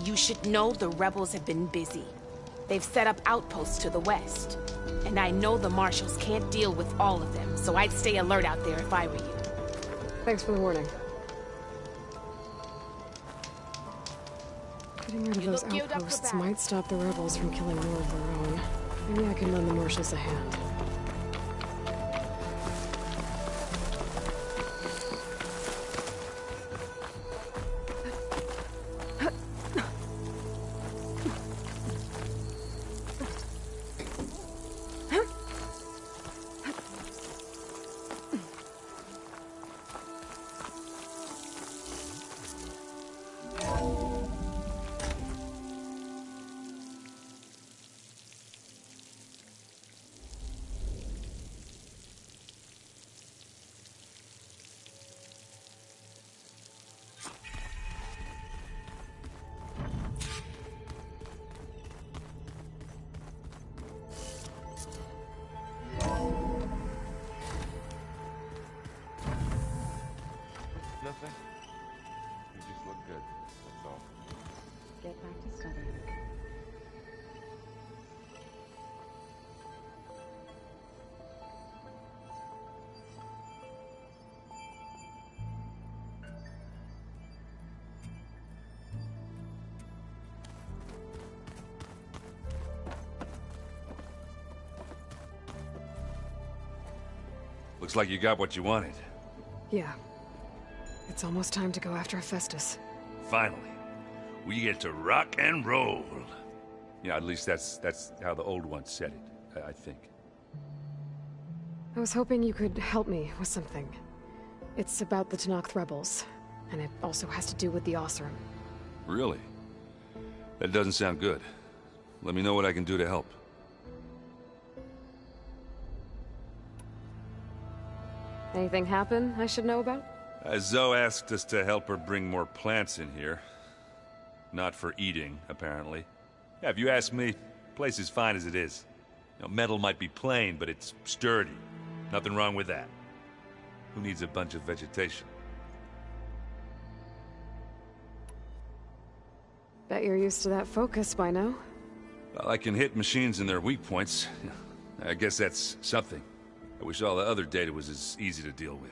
You should know the rebels have been busy. They've set up outposts to the west. And I know the marshals can't deal with all of them, so I'd stay alert out there if I were you. Thanks for the warning. Getting rid of those outposts might stop the rebels from killing more of their own. Maybe I can lend the marshals a hand. Nothing? You just look good, that's all. Get back to studying. Looks like you got what you wanted. Yeah. It's almost time to go after Hephaestus. Finally. We get to rock and roll. Yeah, at least that's how the old one said it, I think. I was hoping you could help me with something. It's about the Tenakth rebels, and it also has to do with the Oseram. Really? That doesn't sound good. Let me know what I can do to help. Anything happen I should know about? Zoe asked us to help her bring more plants in here. Not for eating, apparently. Yeah, if you ask me, the place is fine as it is. You know, metal might be plain, but it's sturdy. Nothing wrong with that. Who needs a bunch of vegetation? Bet you're used to that focus by now. Well, I can hit machines in their weak points. I guess that's something. I wish all the other data was as easy to deal with.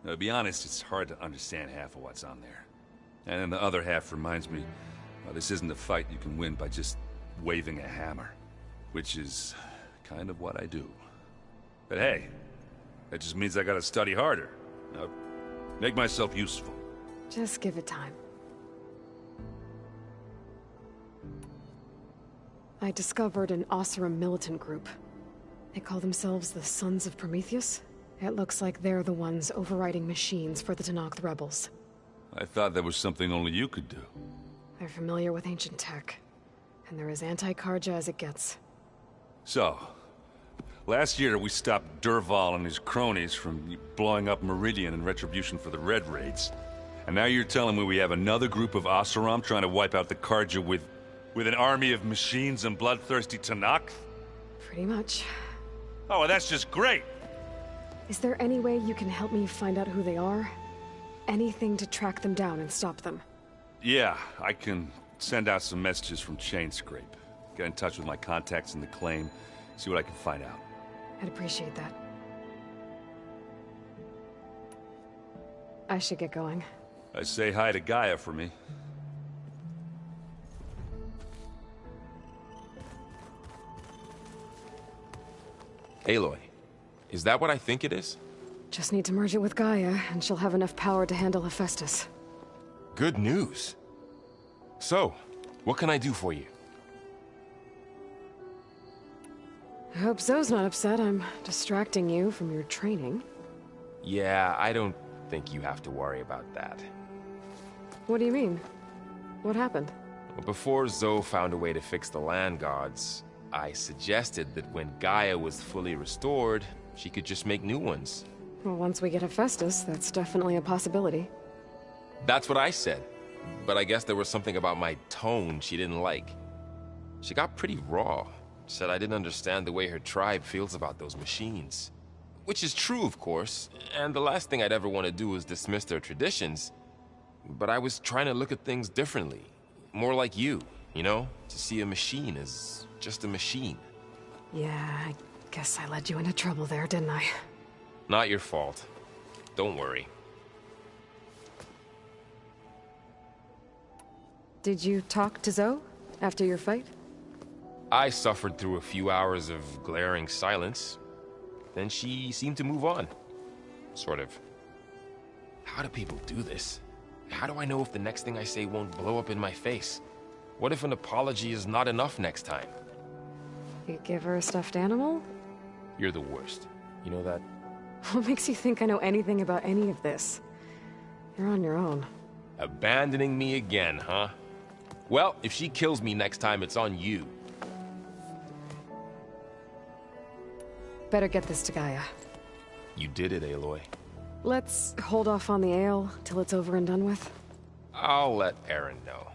Now, to be honest, it's hard to understand half of what's on there. And then the other half reminds me, well, this isn't a fight you can win by just waving a hammer. Which is kind of what I do. But hey, that just means I gotta study harder. Now, make myself useful. Just give it time. I discovered an Oseram militant group. They call themselves the Sons of Prometheus. It looks like they're the ones overriding machines for the Tenakth rebels. I thought that was something only you could do. They're familiar with ancient tech, and they're as anti-Carja as it gets. So, last year we stopped Dervahl and his cronies from blowing up Meridian in retribution for the Red Raids. And now you're telling me we have another group of Oseram trying to wipe out the Carja with an army of machines and bloodthirsty Tenakth? Pretty much. Oh, well, that's just great! Is there any way you can help me find out who they are? Anything to track them down and stop them? Yeah, I can send out some messages from Chainscrape. Get in touch with my contacts in the claim, see what I can find out. I'd appreciate that. I should get going. Say hi to Gaia for me. Aloy, is that what I think it is? Just need to merge it with Gaia, and she'll have enough power to handle Hephaestus. Good news. So, what can I do for you? I hope Zoe's not upset I'm distracting you from your training. Yeah, I don't think you have to worry about that. What do you mean? What happened? Before Zoe found a way to fix the land gods, I suggested that when Gaia was fully restored, she could just make new ones. Well, once we get Hephaestus, that's definitely a possibility. That's what I said. But I guess there was something about my tone she didn't like. She got pretty raw. Said I didn't understand the way her tribe feels about those machines. Which is true, of course, and the last thing I'd ever want to do is dismiss their traditions. But I was trying to look at things differently. more like you, you know? To see a machine as just a machine. Yeah, I guess I led you into trouble there, didn't I? Not your fault. Don't worry. Did you talk to Zoe after your fight? I suffered through a few hours of glaring silence. Then she seemed to move on. Sort of. How do people do this? How do I know if the next thing I say won't blow up in my face? What if an apology is not enough next time? You give her a stuffed animal? You're the worst. You know that? What makes you think I know anything about any of this? You're on your own. Abandoning me again, huh? Well, if she kills me next time, it's on you. Better get this to Gaia. You did it, Aloy. Let's hold off on the ale till it's over and done with. I'll let Erend know.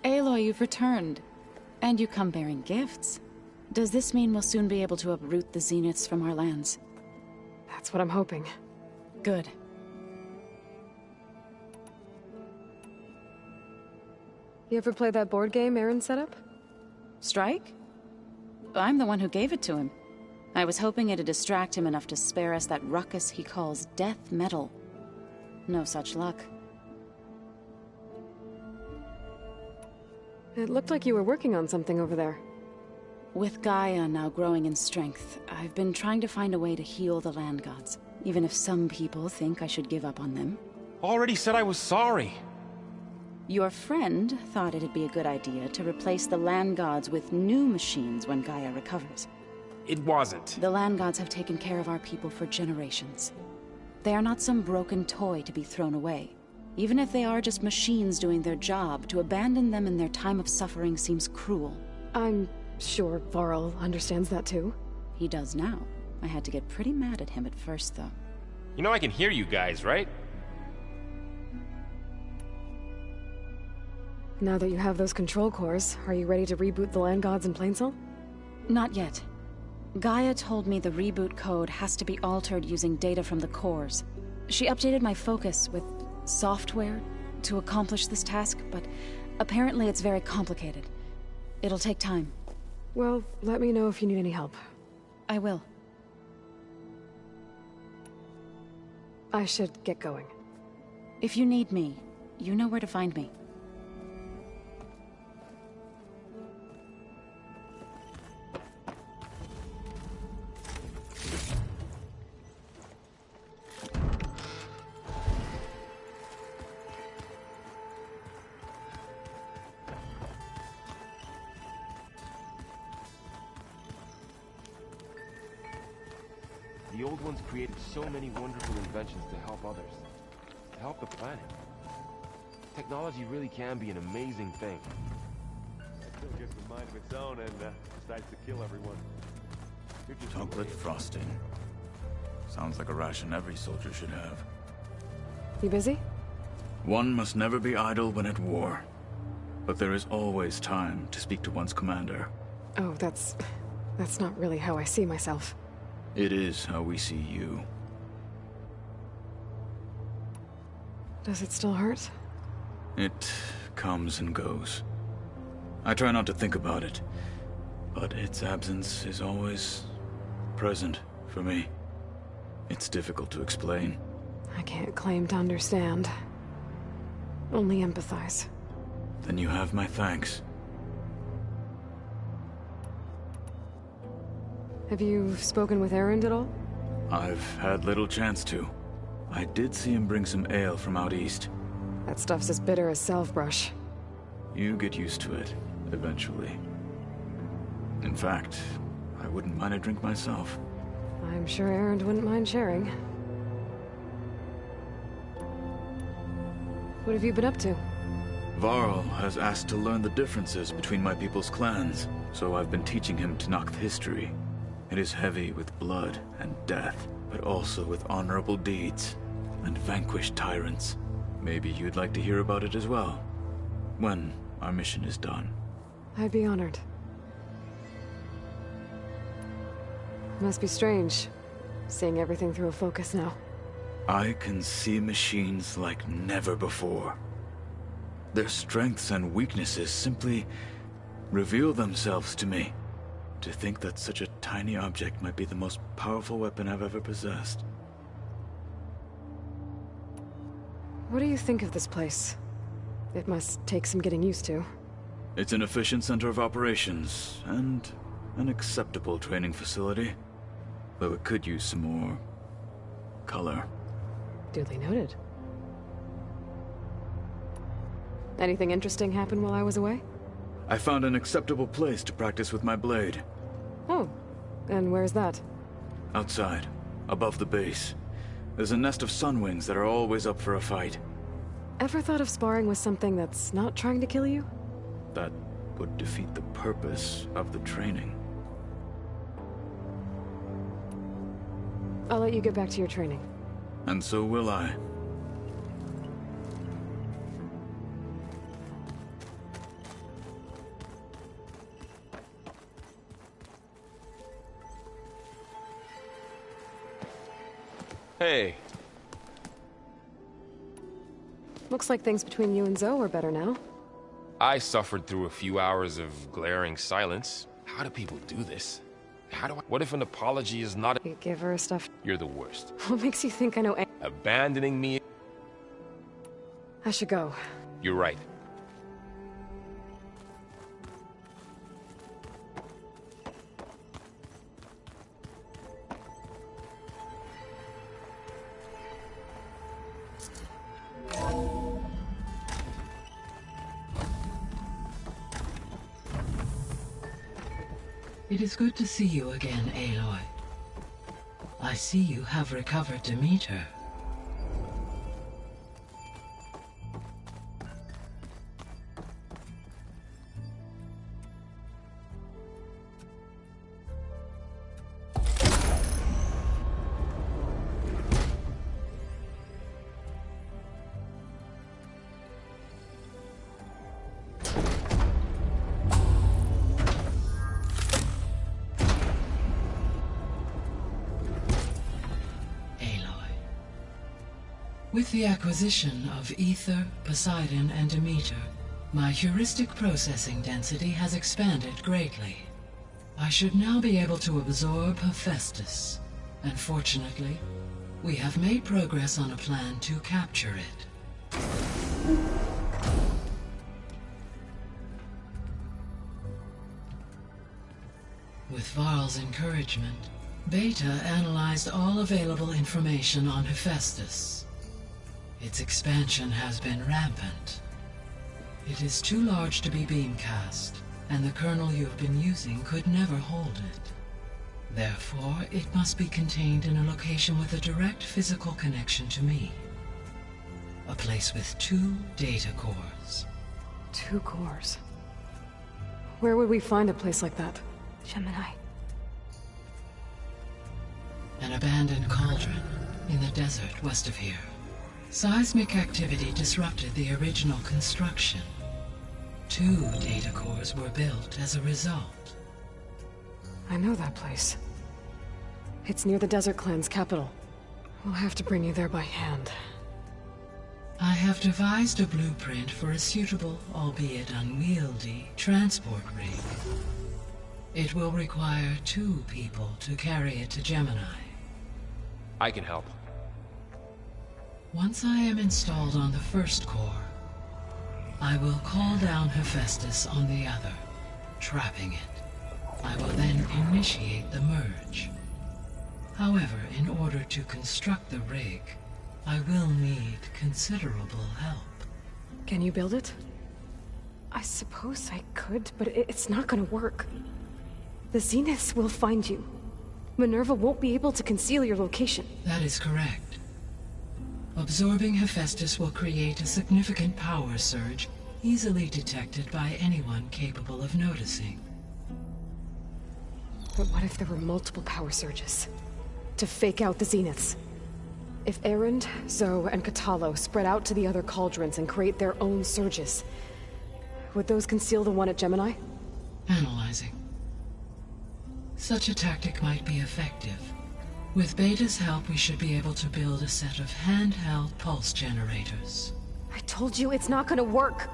Aloy, you've returned. And you come bearing gifts. Does this mean we'll soon be able to uproot the Zeniths from our lands? That's what I'm hoping. Good. You ever play that board game Erend set up? Strike? I'm the one who gave it to him. I was hoping it'd distract him enough to spare us that ruckus he calls death metal. No such luck. It looked like you were working on something over there. With Gaia now growing in strength, I've been trying to find a way to heal the land gods, even if some people think I should give up on them. Already said I was sorry. Your friend thought it'd be a good idea to replace the land gods with new machines when Gaia recovers. It wasn't. The land gods have taken care of our people for generations. They are not some broken toy to be thrown away. Even if they are just machines doing their job, to abandon them in their time of suffering seems cruel. I'm sure Varl understands that too. He does now. I had to get pretty mad at him at first, though. You know I can hear you guys, right? Now that you have those control cores, are you ready to reboot the land gods in Plainsong? Not yet. Gaia told me the reboot code has to be altered using data from the cores. She updated my focus with software to accomplish this task, but apparently it's very complicated. It'll take time. Well, let me know if you need any help. I will. I should get going. If you need me, you know where to find me. The old ones created so many wonderful inventions to help others. To help the planet. Technology really can be an amazing thing. It still gets a mind of its own and decides to kill everyone. Chocolate frosting. Sounds like a ration every soldier should have. You busy? One must never be idle when at war. But there is always time to speak to one's commander. Oh, that's not really how I see myself. It is how we see you. Does it still hurt? It comes and goes. I try not to think about it, but its absence is always present for me. It's difficult to explain. I can't claim to understand. Only empathize. Then you have my thanks. Have you spoken with Erend at all? I've had little chance to. I did see him bring some ale from out east. That stuff's as bitter as salve-brush. You get used to it, eventually. In fact, I wouldn't mind a drink myself. I'm sure Erend wouldn't mind sharing. What have you been up to? Varl has asked to learn the differences between my people's clans, so I've been teaching him Tenakth history. It is heavy with blood and death, but also with honorable deeds and vanquished tyrants. Maybe you'd like to hear about it as well, when our mission is done. I'd be honored. Must be strange, seeing everything through a focus now. I can see machines like never before. Their strengths and weaknesses simply reveal themselves to me. To think that such a tiny object might be the most powerful weapon I've ever possessed. What do you think of this place? It must take some getting used to. It's an efficient center of operations, and an acceptable training facility. Though it could use some more color. Duly noted. Anything interesting happen while I was away? I found an acceptable place to practice with my blade. Oh, and where's that? Outside, above the base. There's a nest of sunwings that are always up for a fight. Ever thought of sparring with something that's not trying to kill you? That would defeat the purpose of the training. I'll let you get back to your training. And so will I. Hey. Looks like things between you and Zoe are better now. I suffered through a few hours of glaring silence. How do people do this? What if an apology is not... You give her stuff. You're the worst. What makes you think I know Abandoning me... I should go. You're right. It is good to see you again, Aloy. I see you have recovered Demeter. With the acquisition of Ether, Poseidon, and Demeter, my heuristic processing density has expanded greatly. I should now be able to absorb Hephaestus, and fortunately, we have made progress on a plan to capture it. With Varl's encouragement, Beta analyzed all available information on Hephaestus. Its expansion has been rampant. It is too large to be beamcast, and the kernel you have been using could never hold it. Therefore, it must be contained in a location with a direct physical connection to me. A place with 2 data cores. 2 cores? Where would we find a place like that? Gemini. An abandoned cauldron in the desert west of here. Seismic activity disrupted the original construction. 2 data cores were built as a result. I know that place. It's near the Desert Clan's capital. We'll have to bring you there by hand. I have devised a blueprint for a suitable, albeit unwieldy, transport rig. It will require 2 people to carry it to Gemini. I can help. Once I am installed on the first core, I will call down Hephaestus on the other, trapping it. I will then initiate the merge. However, in order to construct the rig, I will need considerable help. Can you build it? I suppose I could, but it's not gonna work. The Zeniths will find you. Minerva won't be able to conceal your location. That is correct. Absorbing Hephaestus will create a significant power surge, easily detected by anyone capable of noticing. But what if there were multiple power surges? To fake out the Zeniths? If Erend, Zoe, and Kotallo spread out to the other cauldrons and create their own surges, would those conceal the one at Gemini? Analyzing. Such a tactic might be effective. With Beta's help, we should be able to build a set of handheld pulse generators. I told you it's not gonna work.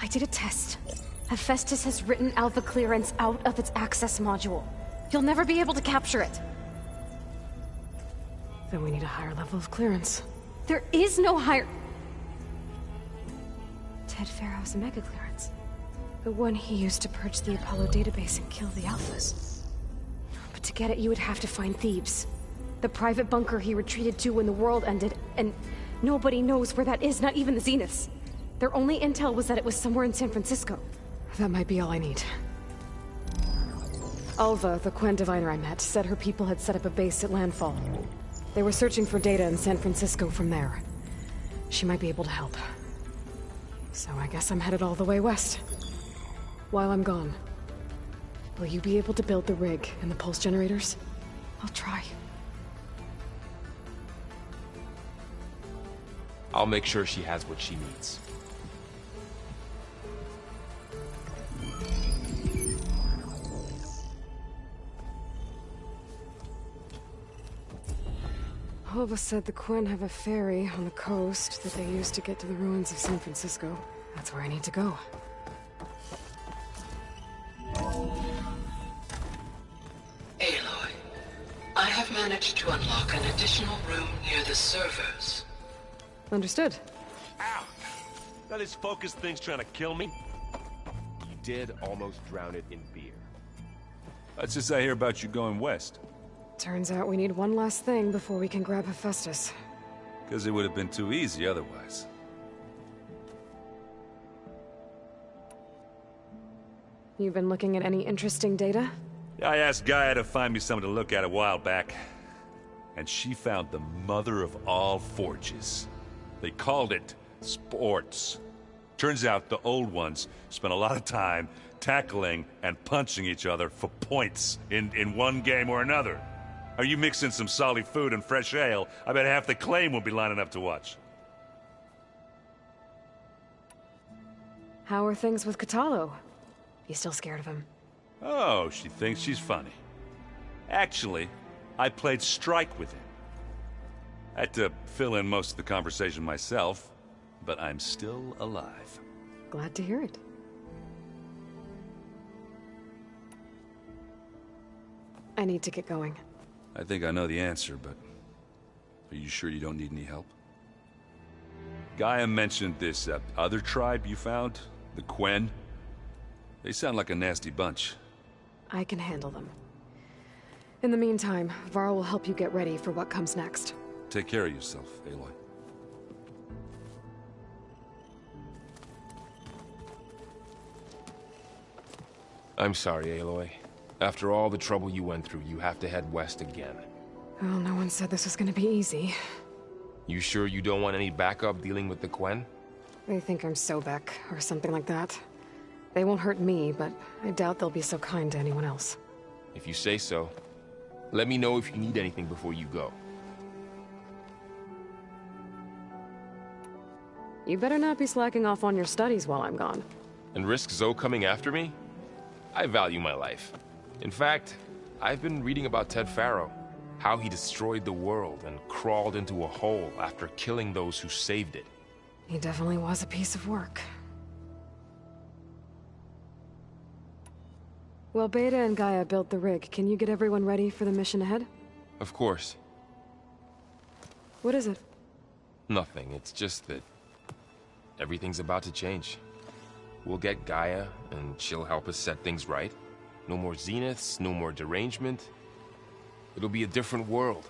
I did a test. Hephaestus has written Alpha clearance out of its access module. You'll never be able to capture it. Then we need a higher level of clearance. There is no higher... Ted Pharaoh's mega clearance. The one he used to purge the Apollo database and kill the Alphas. But to get it, you would have to find Thebes. The private bunker he retreated to when the world ended, and nobody knows where that is, not even the Zeniths. Their only intel was that it was somewhere in San Francisco. That might be all I need. Alva, the Quen diviner I met, said her people had set up a base at Landfall. They were searching for data in San Francisco from there. She might be able to help. So I guess I'm headed all the way west. While I'm gone, will you be able to build the rig and the pulse generators? I'll try. I'll make sure she has what she needs. Alva said the Quen have a ferry on the coast that they use to get to the ruins of San Francisco. That's where I need to go. Aloy, I have managed to unlock an additional room near the servers. Understood. Ow! Now this focus thing's trying to kill me? You did almost drown it in beer. That's just I hear about you going west. Turns out we need one last thing before we can grab Hephaestus. Because it would have been too easy otherwise. You've been looking at any interesting data? I asked Gaia to find me something to look at a while back. And she found the mother of all forges. They called it sports. Turns out the old ones spent a lot of time tackling and punching each other for points in one game or another. Are you mixing some solid food and fresh ale? I bet half the claim will be lining up to watch. How are things with Kotallo? You still scared of him? Oh, she thinks she's funny. Actually, I played strike with him. I had to fill in most of the conversation myself, but I'm still alive. Glad to hear it. I need to get going. I think I know the answer, but are you sure you don't need any help? Gaia mentioned this other tribe you found, the Quen. They sound like a nasty bunch. I can handle them. In the meantime, Varl will help you get ready for what comes next. Take care of yourself, Aloy. I'm sorry, Aloy. After all the trouble you went through, you have to head west again. Well, no one said this was gonna be easy. You sure you don't want any backup dealing with the Quen? They think I'm Sobek, or something like that. They won't hurt me, but I doubt they'll be so kind to anyone else. If you say so. Let me know if you need anything before you go. You better not be slacking off on your studies while I'm gone. And risk Zoe coming after me? I value my life. In fact, I've been reading about Ted Pharaoh. How he destroyed the world and crawled into a hole after killing those who saved it. He definitely was a piece of work. Well, Beta and Gaia built the rig. Can you get everyone ready for the mission ahead? Of course. What is it? Nothing. It's just that everything's about to change. We'll get Gaia, and she'll help us set things right. No more Zeniths, no more derangement. It'll be a different world.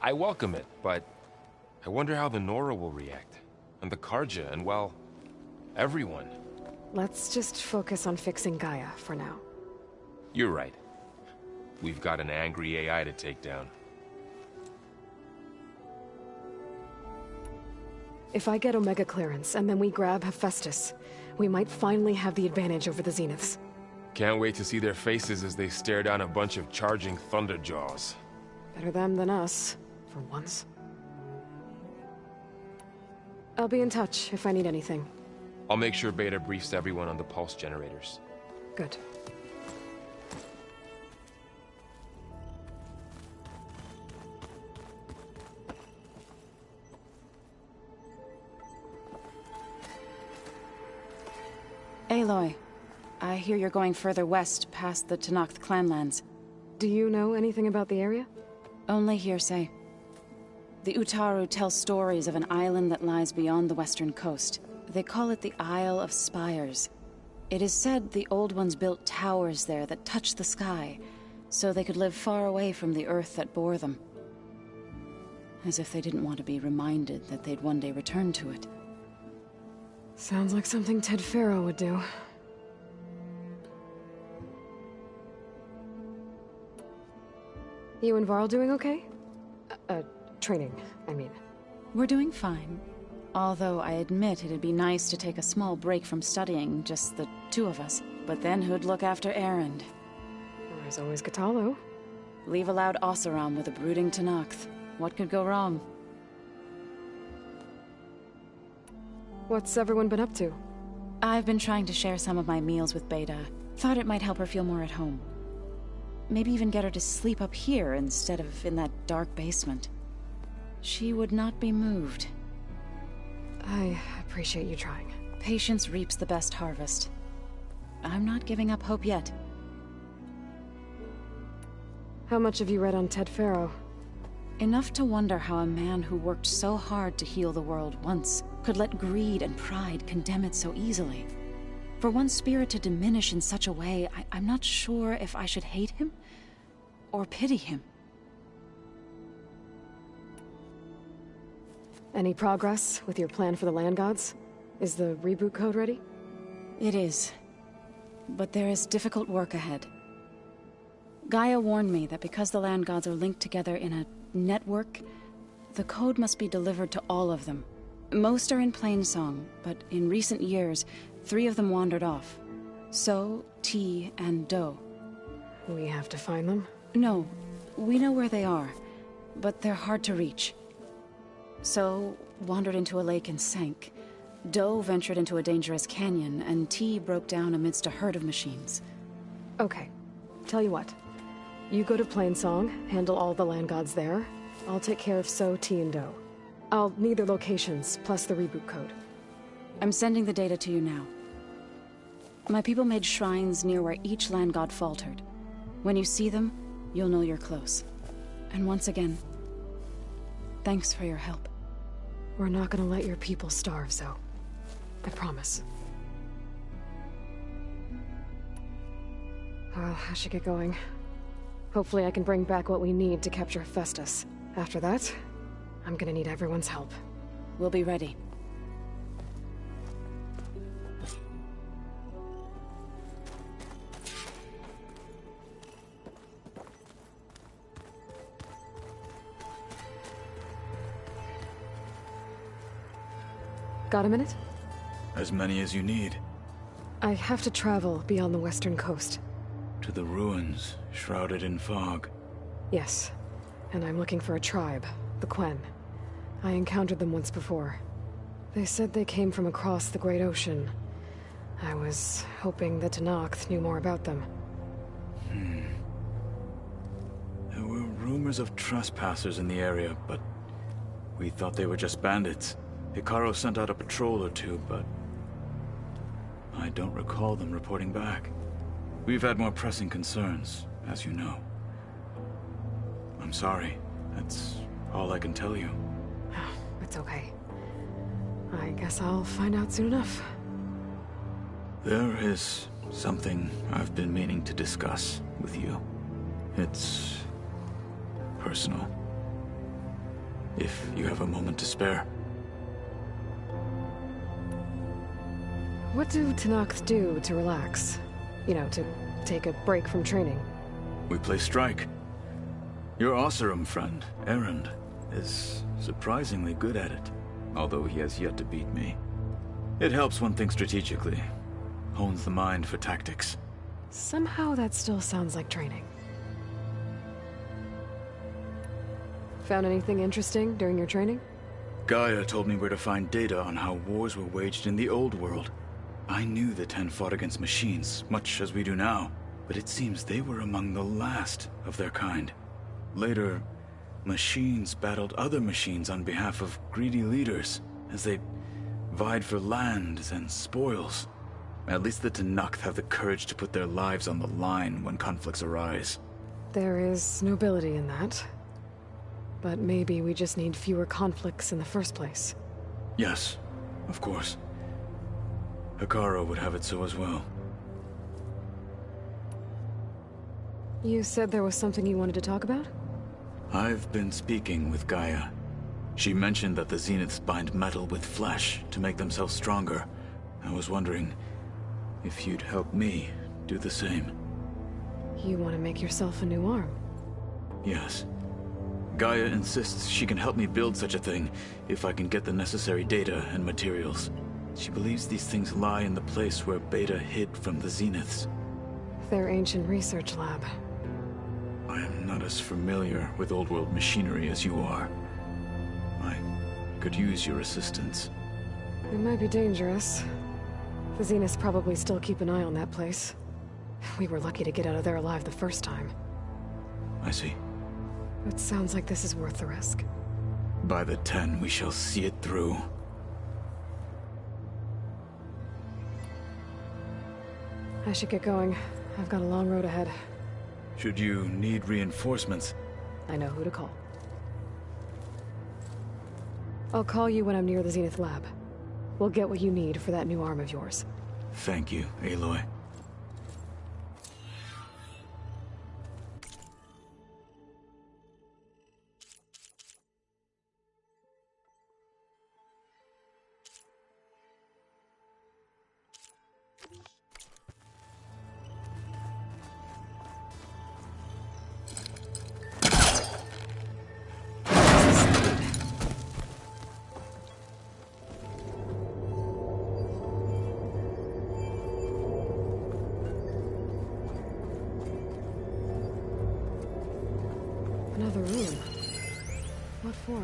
I welcome it, but I wonder how the Nora will react. And the Carja, and well, everyone. Let's just focus on fixing Gaia for now. You're right. We've got an angry AI to take down. If I get Omega clearance, and then we grab Hephaestus, we might finally have the advantage over the Zeniths. Can't wait to see their faces as they stare down a bunch of charging Thunderjaws. Better them than us, for once. I'll be in touch if I need anything. I'll make sure Beta briefs everyone on the pulse generators. Good. Aloy, I hear you're going further west past the Tenakth clanlands. Do you know anything about the area? Only hearsay. The Utaru tell stories of an island that lies beyond the western coast. They call it the Isle of Spires. It is said the Old Ones built towers there that touch the sky, so they could live far away from the earth that bore them. As if they didn't want to be reminded that they'd one day return to it. Sounds like something Ted Faro would do. You and Varl doing okay? Training, I mean. We're doing fine. Although I admit it'd be nice to take a small break from studying, just the two of us. But then who'd look after Erend? There's always Kotallo. Leave a loud Oseram with a brooding Tenakth. What could go wrong? What's everyone been up to? I've been trying to share some of my meals with Beta. Thought it might help her feel more at home. Maybe even get her to sleep up here instead of in that dark basement. She would not be moved. I appreciate you trying. Patience reaps the best harvest. I'm not giving up hope yet. How much have you read on Ted Faro? Enough to wonder how a man who worked so hard to heal the world once could let greed and pride condemn it so easily. For one spirit to diminish in such a way, I'm not sure if I should hate him or pity him. Any progress with your plan for the Land Gods? Is the reboot code ready? It is. But there is difficult work ahead. Gaia warned me that because the Land Gods are linked together in a network, the code must be delivered to all of them. Most are in Plainsong, but in recent years, 3 of them wandered off. So, T, and Do. We have to find them? No, we know where they are, but they're hard to reach. So, wandered into a lake and sank. Do ventured into a dangerous canyon, and T broke down amidst a herd of machines. Okay. Tell you what. You go to Plainsong, handle all the Land Gods there. I'll take care of So, T, and Do. I'll need their locations, plus the reboot code. I'm sending the data to you now. My people made shrines near where each Land God faltered. When you see them, you'll know you're close. And once again, thanks for your help. We're not gonna let your people starve, Zo. I promise. Well, I should get going. Hopefully I can bring back what we need to capture Hephaestus. After that, I'm gonna need everyone's help. We'll be ready. Got a minute? As many as you need. I have to travel beyond the western coast. To the ruins, shrouded in fog. Yes. And I'm looking for a tribe, the Quen. I encountered them once before. They said they came from across the Great Ocean. I was hoping the Tenakth knew more about them. There were rumors of trespassers in the area, but we thought they were just bandits. Hekarro sent out a patrol or two, but I don't recall them reporting back. We've had more pressing concerns, as you know. I'm sorry. That's all I can tell you. It's okay. I guess I'll find out soon enough. There is something I've been meaning to discuss with you. It's personal. If you have a moment to spare. What do Tenakth do to relax? You know, to take a break from training? We play strike. Your Oseram friend, Erend, is surprisingly good at it, although he has yet to beat me. It helps one think strategically, hones the mind for tactics. Somehow that still sounds like training. Found anything interesting during your training? Gaia told me where to find data on how wars were waged in the old world. I knew the Ten fought against machines, much as we do now, but it seems they were among the last of their kind. Later, machines battled other machines on behalf of greedy leaders, as they vied for lands and spoils. At least the Tenakth have the courage to put their lives on the line when conflicts arise. There is nobility in that. But maybe we just need fewer conflicts in the first place. Yes, of course. Hekarro would have it so as well. You said there was something you wanted to talk about? I've been speaking with Gaia. She mentioned that the Zeniths bind metal with flesh to make themselves stronger. I was wondering if you'd help me do the same. You want to make yourself a new arm? Yes. Gaia insists she can help me build such a thing if I can get the necessary data and materials. She believes these things lie in the place where Beta hid from the Zeniths. Their ancient research lab. I am not as familiar with old world machinery as you are. I could use your assistance. It might be dangerous. The Zeniths probably still keep an eye on that place. We were lucky to get out of there alive the first time. I see. It sounds like this is worth the risk. By the 10, we shall see it through. I should get going. I've got a long road ahead. Should you need reinforcements? I know who to call. I'll call you when I'm near the Zenith lab. We'll get what you need for that new arm of yours. Thank you, Aloy. Another room. What for?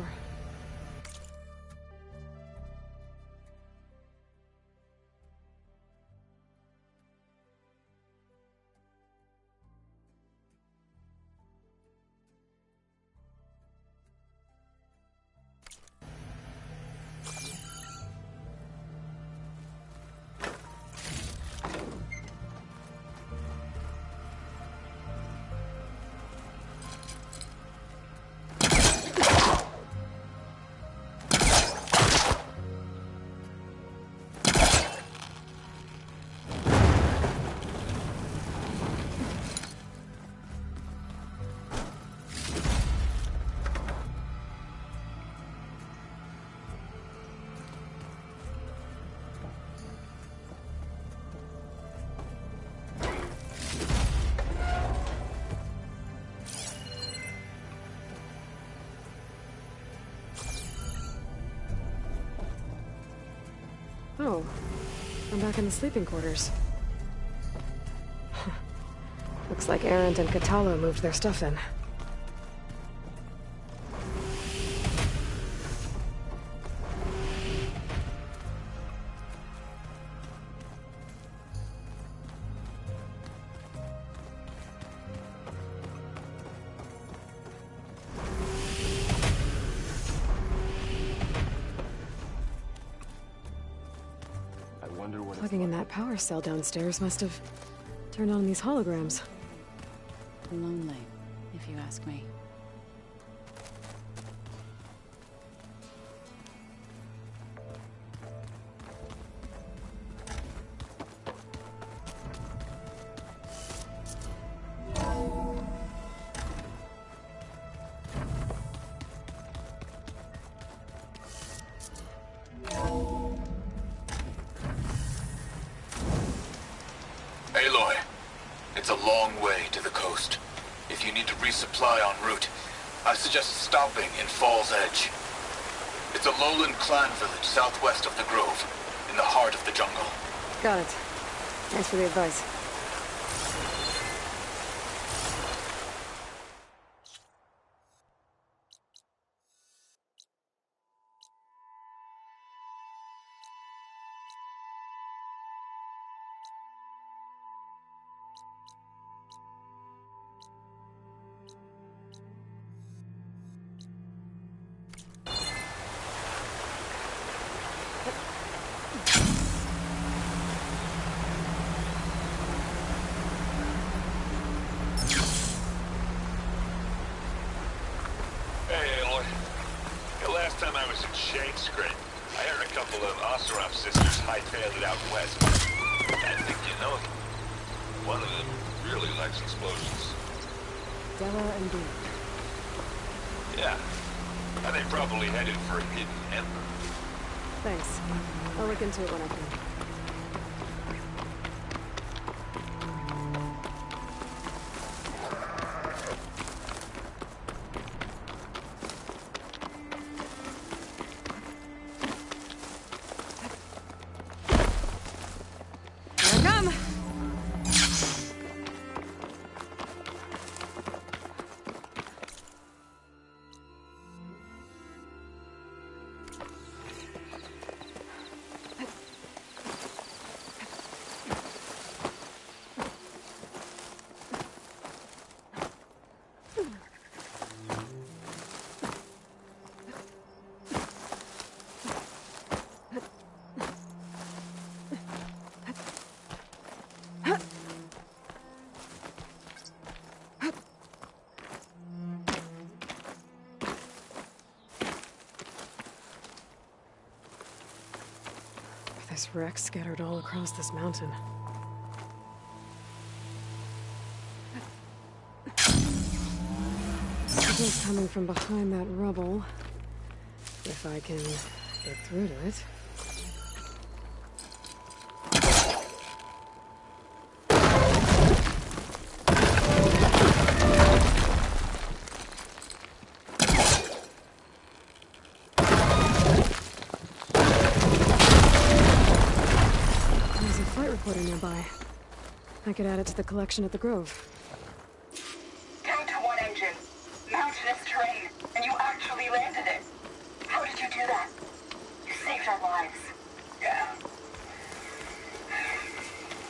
Oh, I'm back in the sleeping quarters. Looks like Erend and Kotallo moved their stuff in. Plugging in that power cell downstairs must have turned on these holograms. Lonely, if you ask me. Aloy, it's a long way to the coast. If you need to resupply en route, I suggest stopping in Fall's Edge. It's a lowland clan village southwest of the Grove, in the heart of the jungle. Got it. Thanks for the advice. hightailed it out west. I think you know them. One of them really likes explosions. Della and Bea. Yeah. And they probably headed for a hidden ember. Thanks. I'll look into it when I can. This wreck scattered all across this mountain. Something's coming from behind that rubble. If I can get through to it. Nearby. I could add it to the collection at the Grove. Down to one engine. Mountainous terrain. And you actually landed it. How did you do that? You saved our lives. Yeah.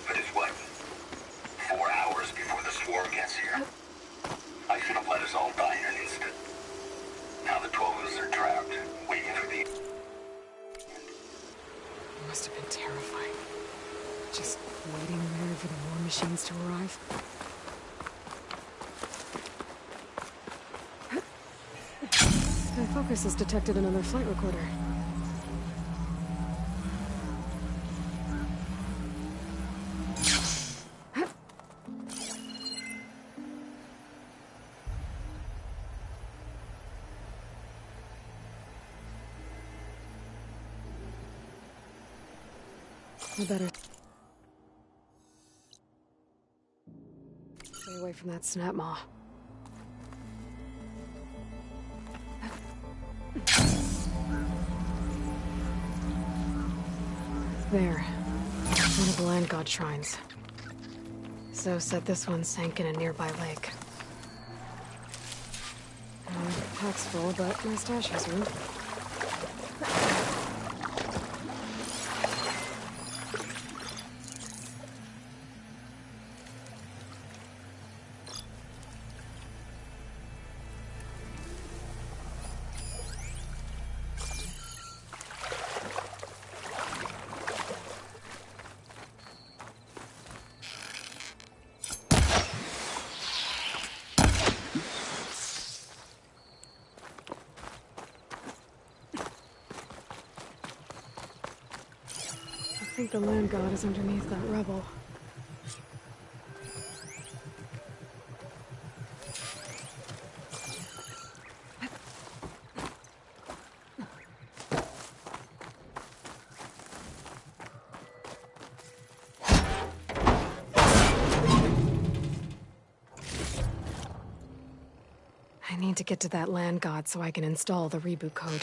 But it's what? 4 hours before the swarm gets here? I should have let us all die in an instant. Now the 12 of us are trapped, waiting for the... It must have been terrifying. Just waiting there for the war machines to arrive. My focus has detected another flight recorder. I better stay away from that snap maw. There. One of the land god shrines. So said this one sank in a nearby lake. The pack's full, but my stash has room. I think the land god is underneath that rubble. I need to get to that land god so I can install the reboot code.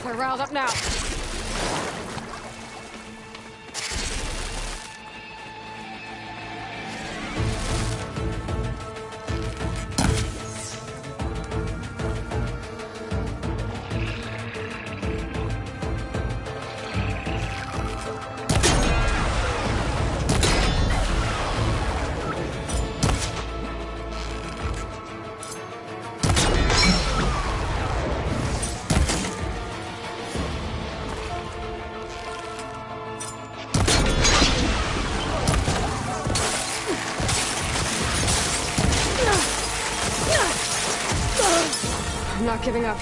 They're riled up now. I'm not giving up.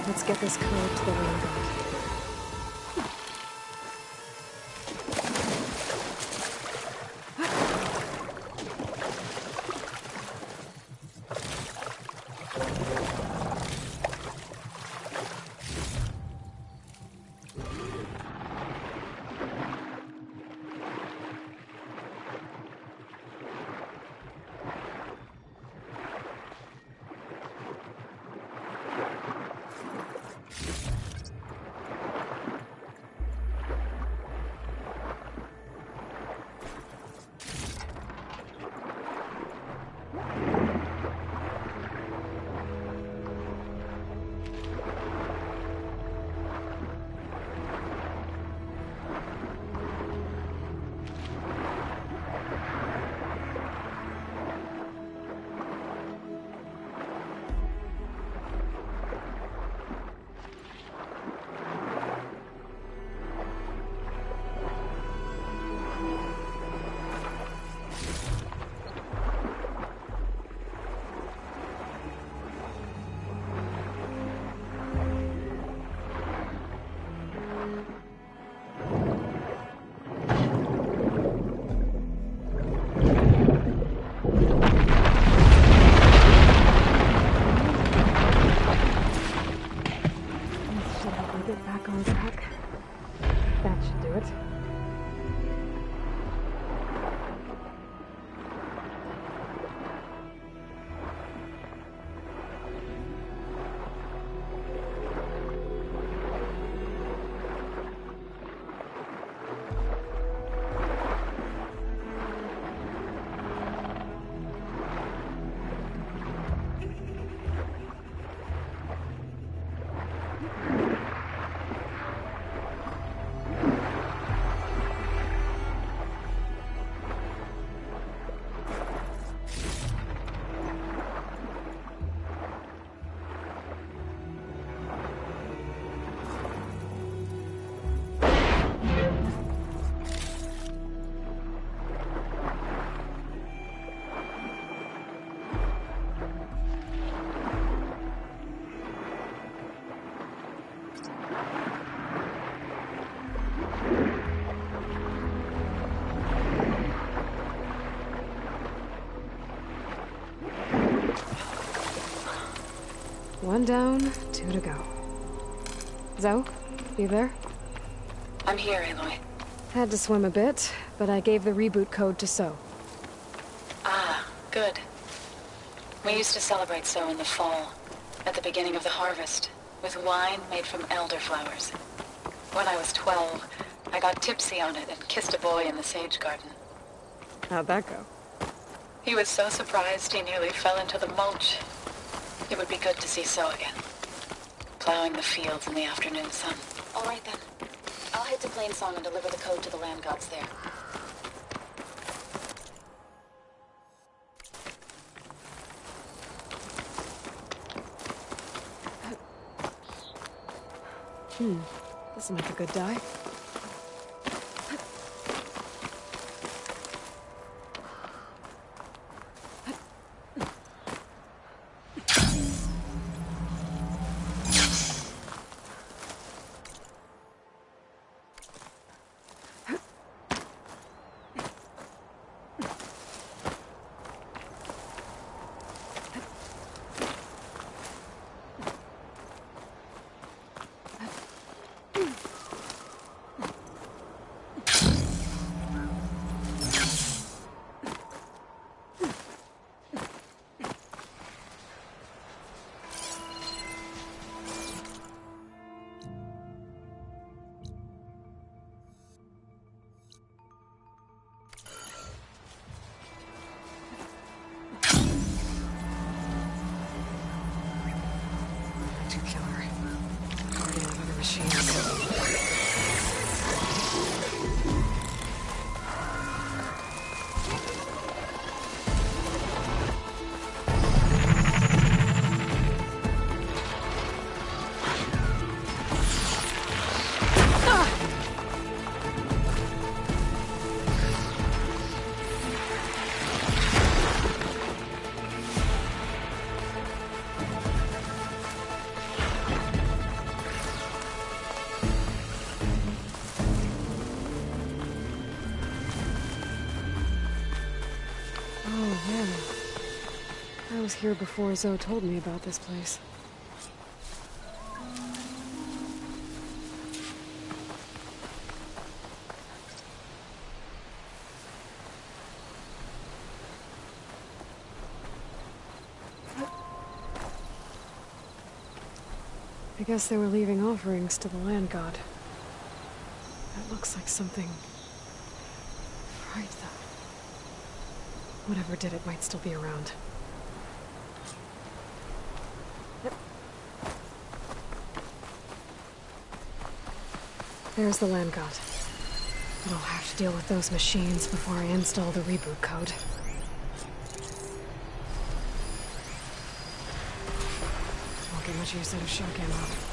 Let's get this code to the Rainbow. One down, two to go. Zoe, you there? I'm here, Aloy. Had to swim a bit, but I gave the reboot code to So. Ah, good. We used to celebrate So in the fall, at the beginning of the harvest, with wine made from elderflowers. When I was 12, I got tipsy on it and kissed a boy in the sage garden. How'd that go? He was so surprised he nearly fell into the mulch. It would be good to see So again. Plowing the fields in the afternoon sun. All right then. I'll head to Plainsong and deliver the code to the land gods there. This'll make a good die. machines. I was here before Zoe told me about this place. I guess they were leaving offerings to the land god. That looks like something right, though. Whatever did it might still be around. There's the land god. But I'll have to deal with those machines before I install the reboot code. Won't get much use out of shock ammo.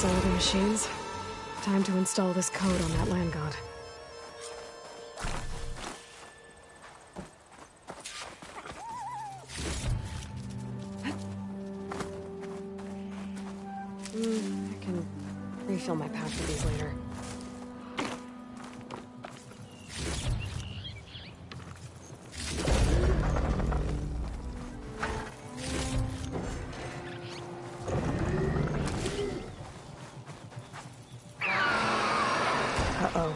That's all the machines. Time to install this code on that land god. I can refill my pouch with these later. Uh-oh.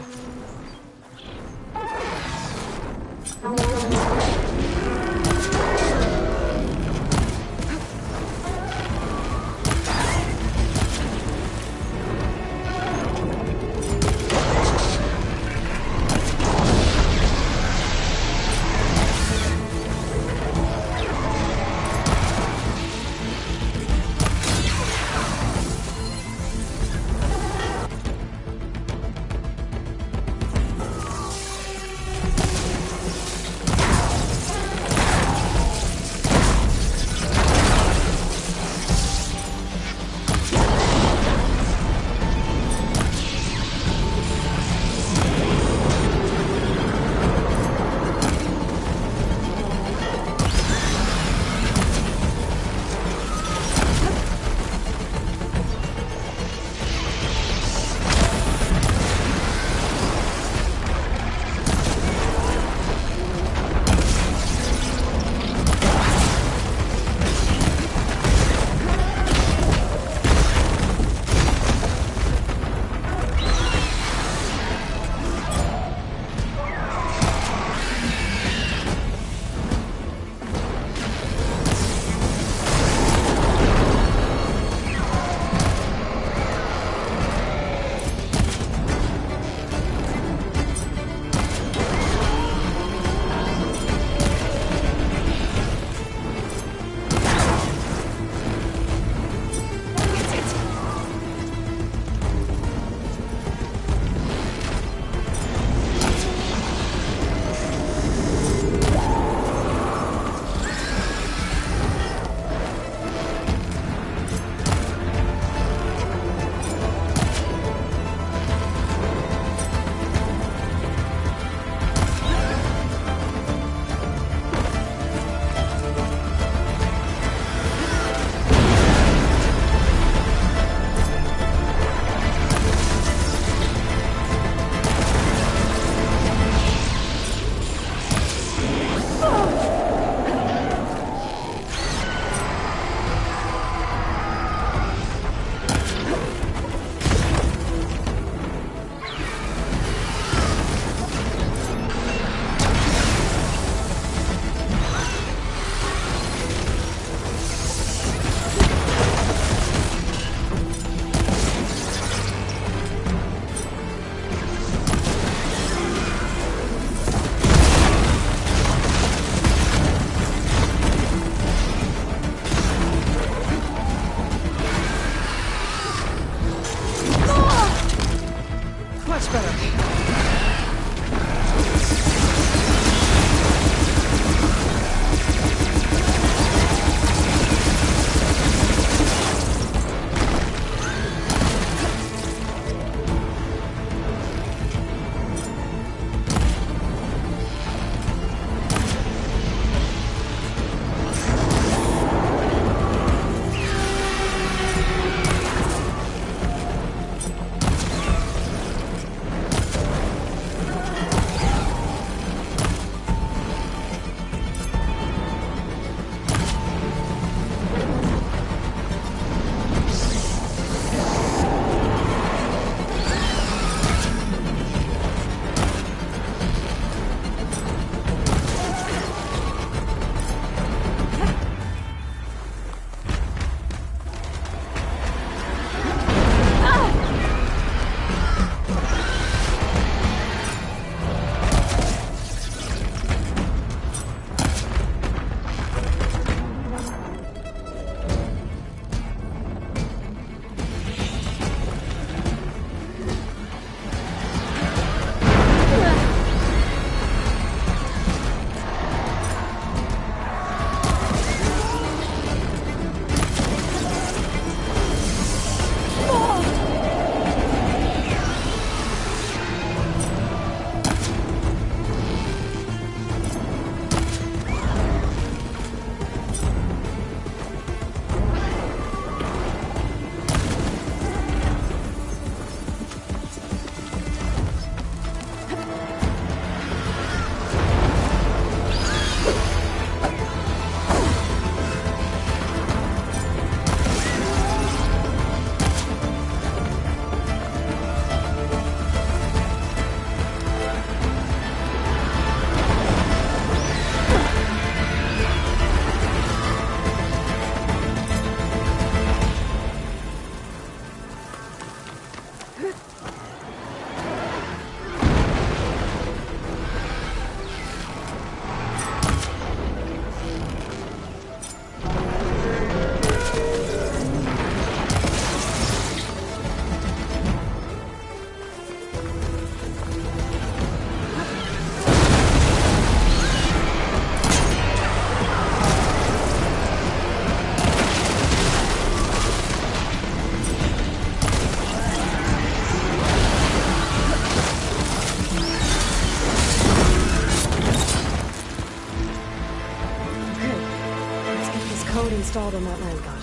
installed on that land god.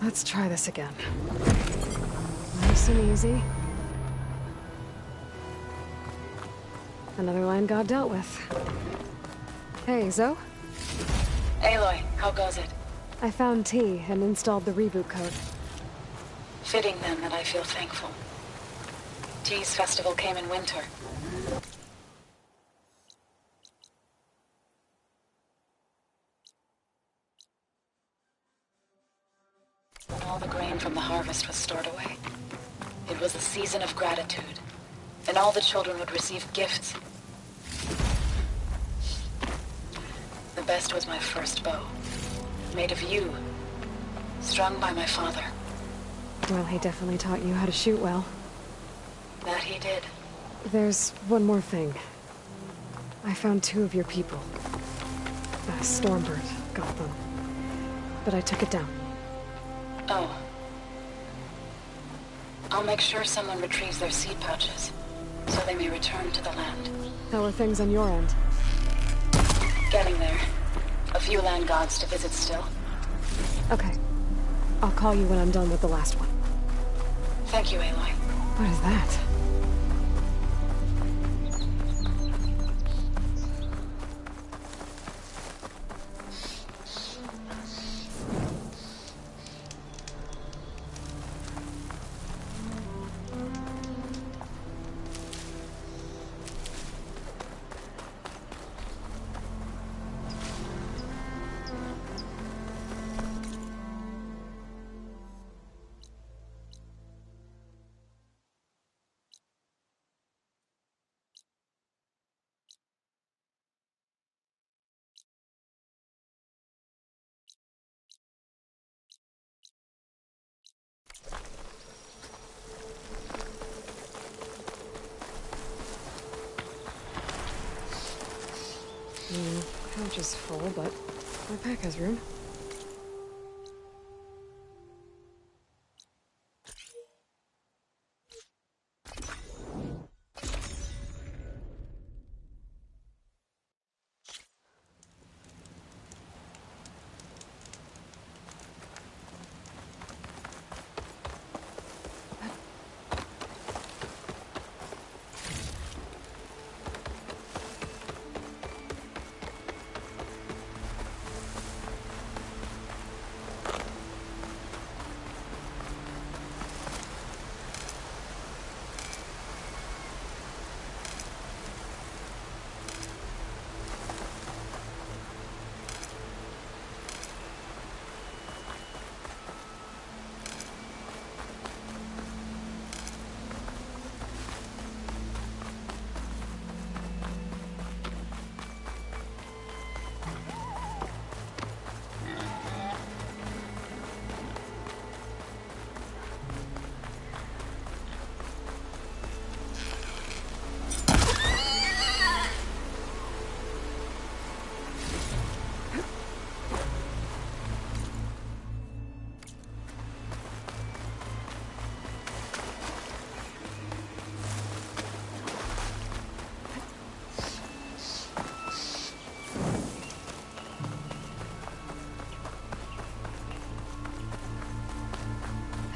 Let's try this again. Nice and easy. Another land god dealt with. Hey, Zoe? Aloy, how goes it? I found T and installed the reboot code. Fitting then that I feel thankful. T's festival came in winter. When all the grain from the harvest was stored away, it was a season of gratitude, and all the children would receive gifts. The best was my first bow, made of yew, strung by my father. Well, he definitely taught you how to shoot well. That he did. There's one more thing. I found 2 of your people. Stormbird got them. But I took it down. Oh. I'll make sure someone retrieves their seed pouches, so they may return to the land. How are things on your end? Getting there. A few land gods to visit still. Okay. I'll call you when I'm done with the last one. Thank you, Aloy. What is that? Couch is full, but my pack has room.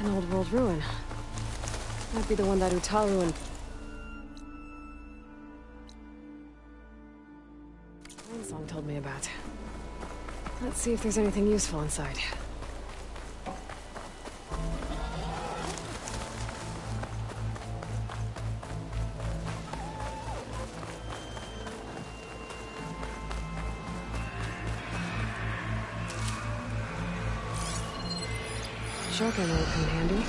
An old world ruin. Might be the one that Utaru and... Song told me about. Let's see if there's anything useful inside. Shotgun will come in handy.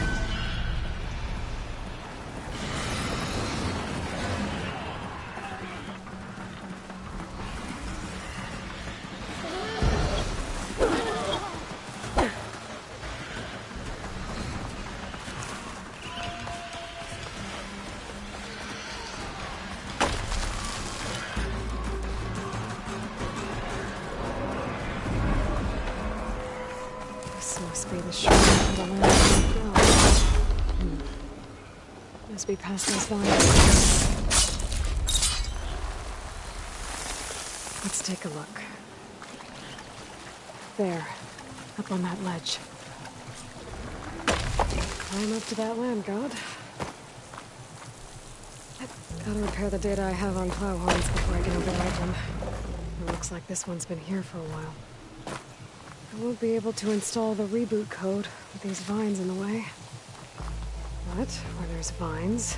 Must be the shortcut to the land. Must be past those vines. Let's take a look. There, up on that ledge. Climb up to that land god. Gotta repair the data I have on plowhorns before I can override them. It looks like this one's been here for a while. I won't be able to install the reboot code with these vines in the way. But where there's vines,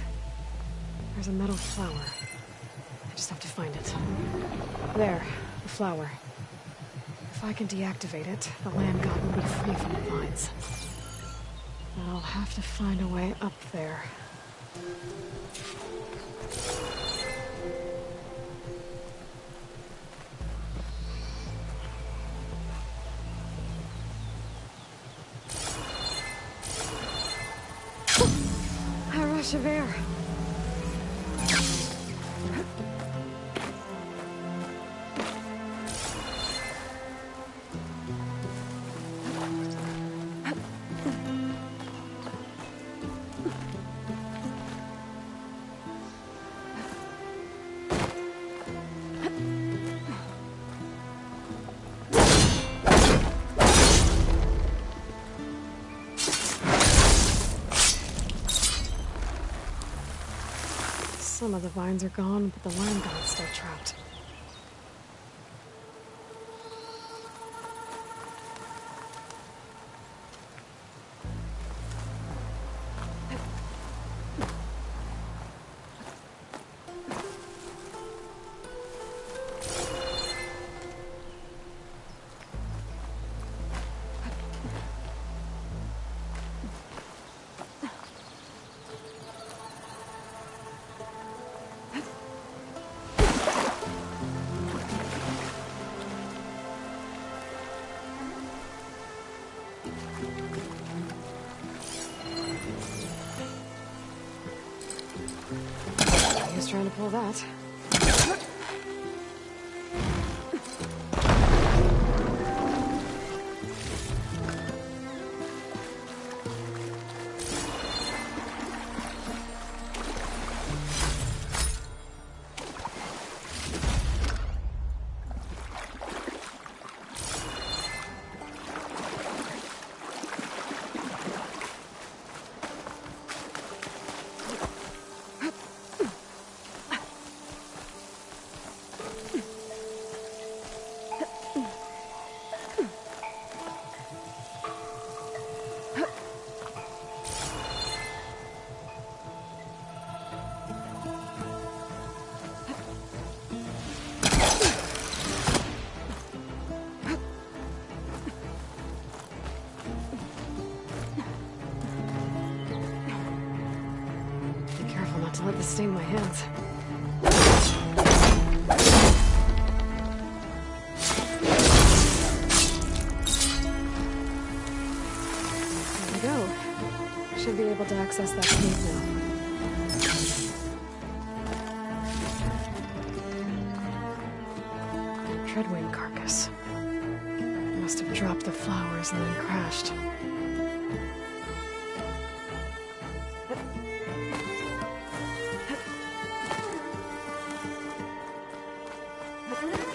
there's a metal flower. I just have to find it. There, the flower. If I can deactivate it, the land god will be free from the vines. But I'll have to find a way up there. A rush of air. Some of the vines are gone, but the land god's still trapped. He's trying to pull that. Let this sting my hands. There we go. Should be able to access that cave now. Treadwing carcass. Must have dropped the flowers and then crashed.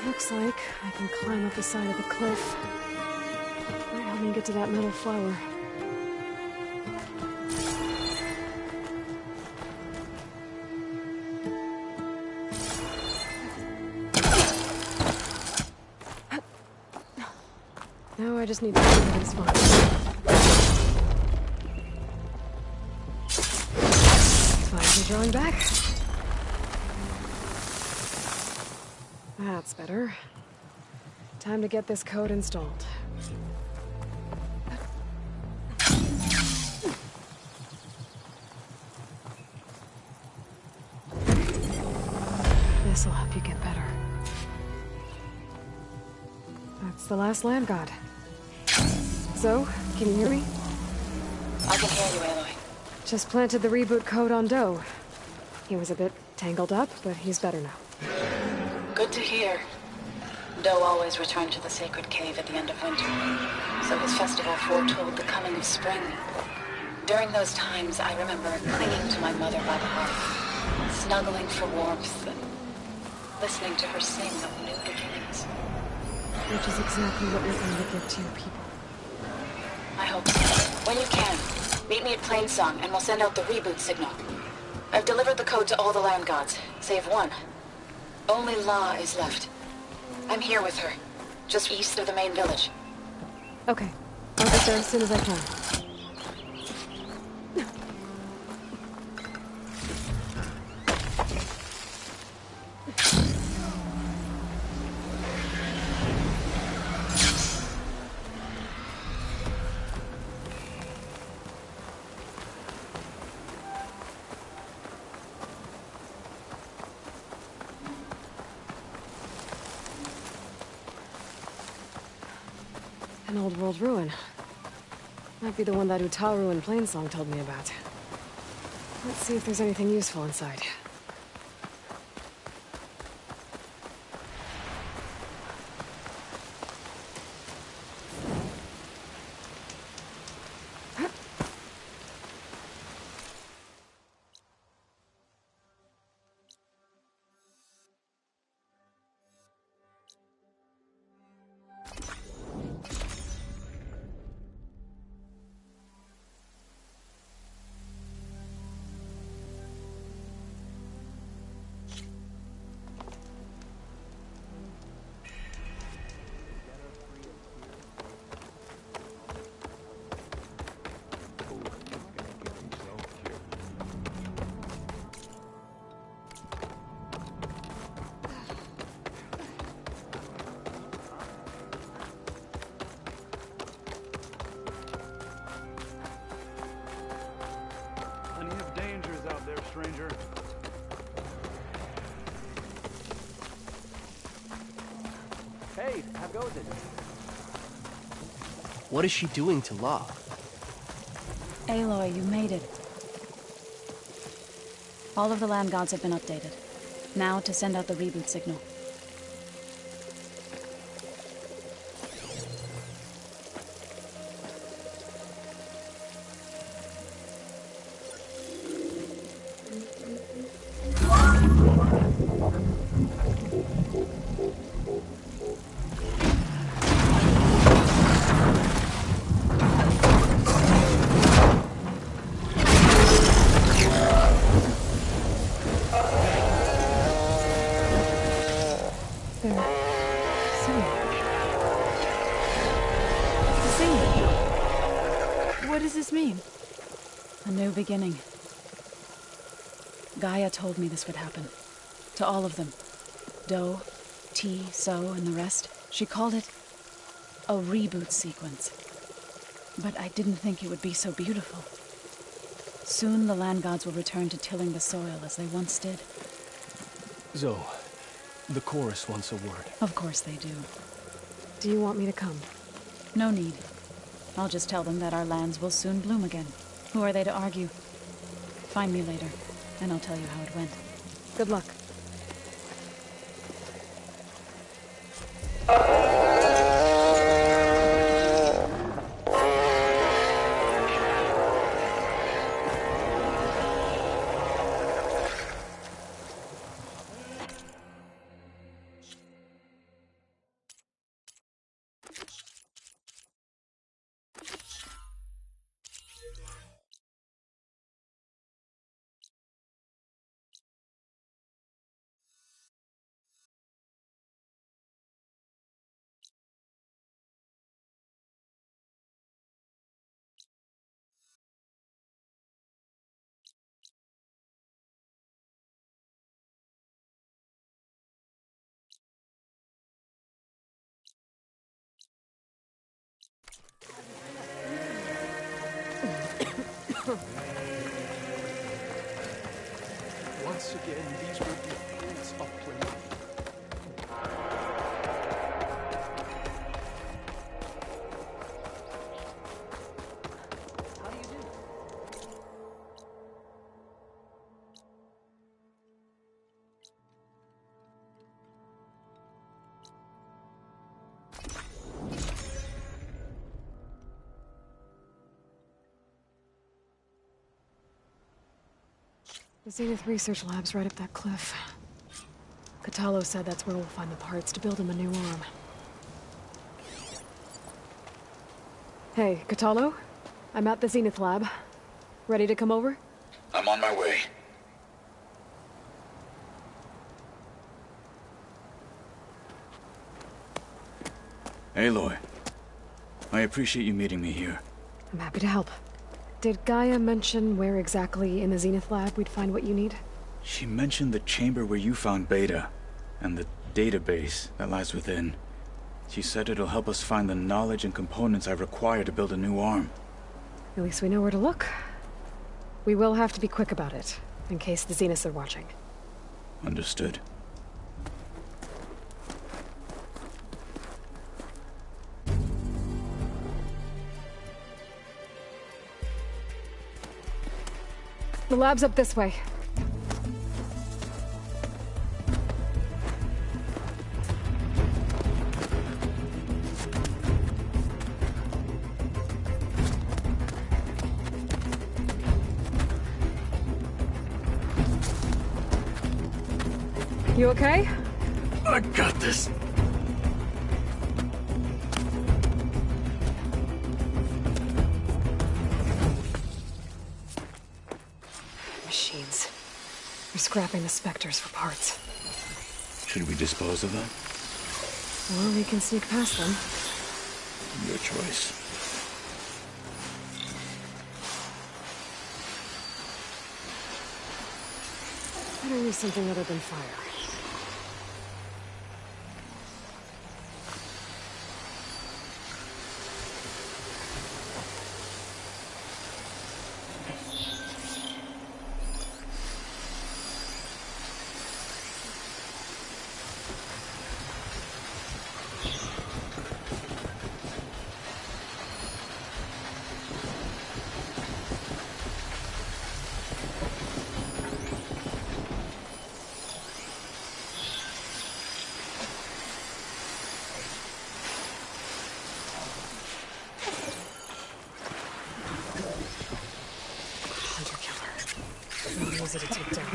Looks like I can climb up the side of the cliff. Might help me get to that metal flower. Now I just need to get these vines. Vines are drawing back. That's better. Time to get this code installed. This'll help you get better. That's the last land god. So, can you hear me? I can hear you, Aloy. Just planted the reboot code on Doe. He was a bit tangled up, but he's better now. Good to hear. Doe always returned to the sacred cave at the end of winter, so his festival foretold the coming of spring. During those times, I remember clinging to my mother by the hearth, snuggling for warmth, and listening to her sing of new beginnings. Which is exactly what we're going to give to your people. I hope so. When you can, meet me at Plainsong, and we'll send out the reboot signal. I've delivered the code to all the land gods, save one. Only La is left. I'm here with her, just east of the main village. Okay. I'll get there as soon as I can. An old world ruin. Might be the one that Utaru in Plainsong told me about. Let's see if there's anything useful inside. Stranger. Hey, how goes it? What is she doing to La? Aloy, you made it. All of the land gods have been updated. Now to send out the reboot signal. Beginning. Gaia told me this would happen. To all of them. Doe, T, So, and the rest. She called it a reboot sequence. But I didn't think it would be so beautiful. Soon the land gods will return to tilling the soil as they once did. Zoe, the chorus wants a word. Of course they do. Do you want me to come? No need. I'll just tell them that our lands will soon bloom again. Who are they to argue? Find me later, and I'll tell you how it went. Good luck. Once again, these will be fields of plenty. How do you do? The Zenith Research Lab's right up that cliff. Kotallo said that's where we'll find the parts to build him a new arm. Hey, Kotallo? I'm at the Zenith Lab. Ready to come over? I'm on my way. Aloy, I appreciate you meeting me here. I'm happy to help. Did Gaia mention where exactly in the Zenith Lab we'd find what you need? She mentioned the chamber where you found Beta, and the database that lies within. She said it'll help us find the knowledge and components I require to build a new arm. At least we know where to look. We will have to be quick about it, in case the Zeniths are watching. Understood. The lab's up this way. You okay? I got this. Machines. We're scrapping the Spectres for parts. Should we dispose of them? Or we can sneak past them. Your choice. Better use something other than fire. Easy to take down.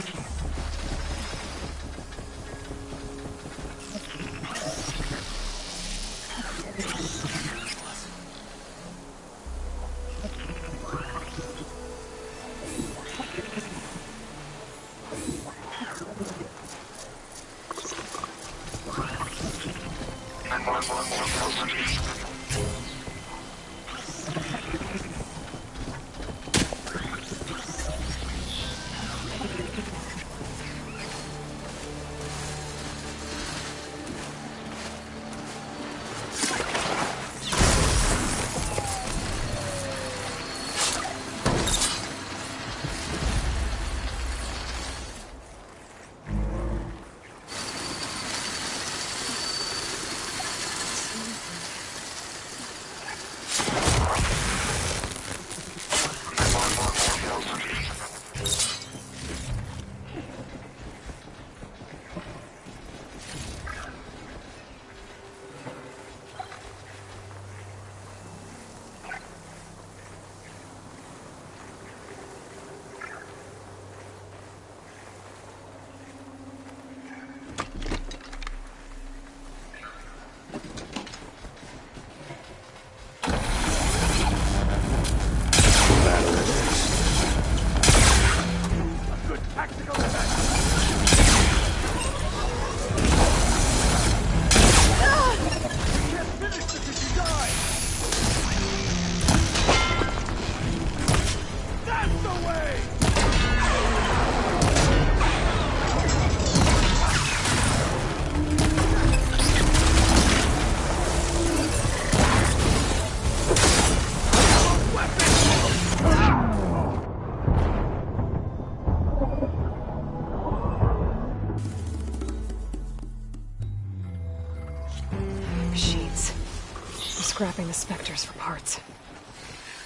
Scrapping the Spectres for parts.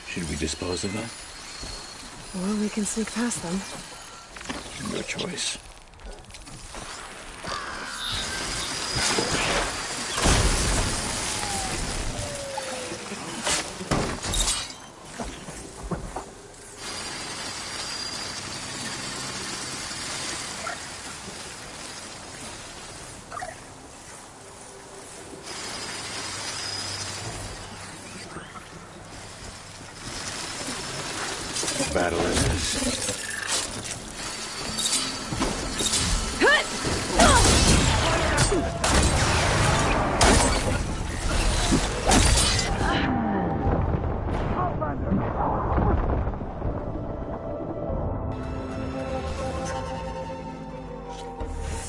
Should we dispose of them? Or we can sneak past them. Your choice. Battle it is.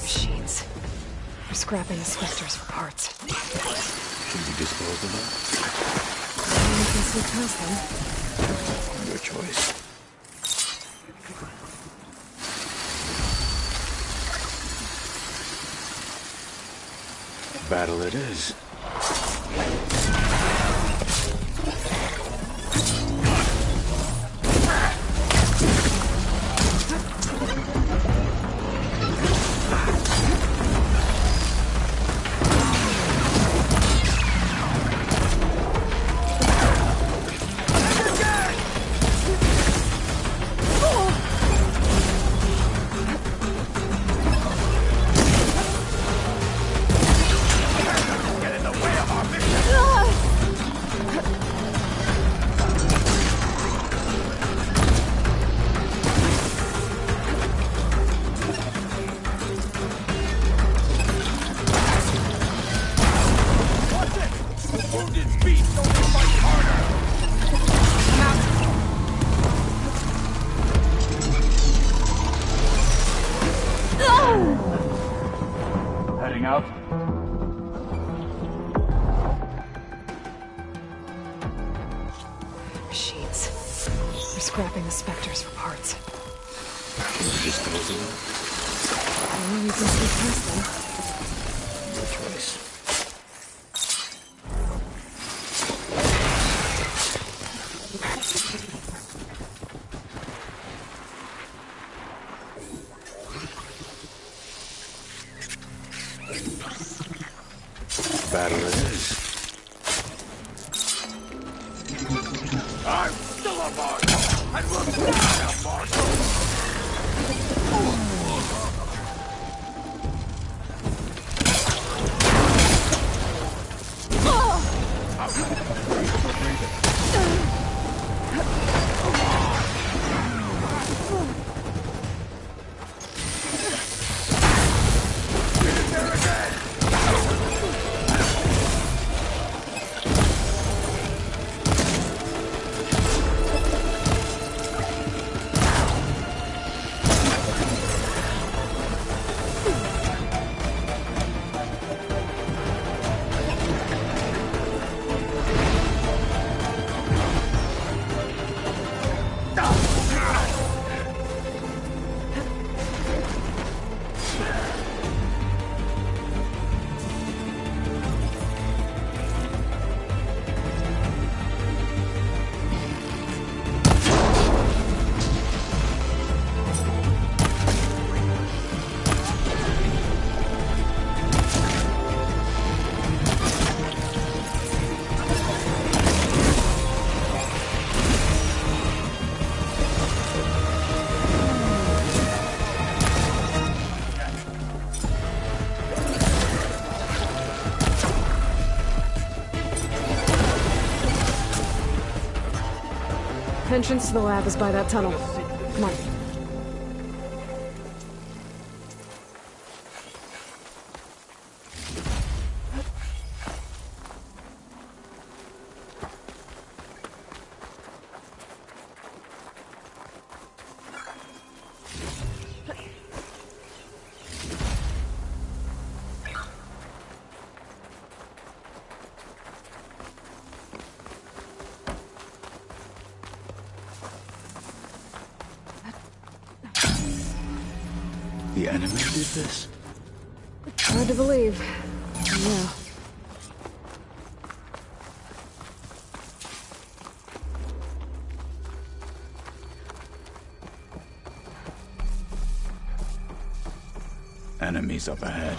Machines. We're scrapping the Spectres for parts. Should we dispose of them? We can see past them. Your choice. Battle it is. Heading out. Machines. We're scrapping the Spectres for parts. Should we dispose of them? Well, we can see past them. Your choice. Battle it is. I'm still a Marshal, and will die a Marshal! Entrance to the lab is by that tunnel. Come on. The enemy did this? Hard to believe. Yeah. Enemies up ahead.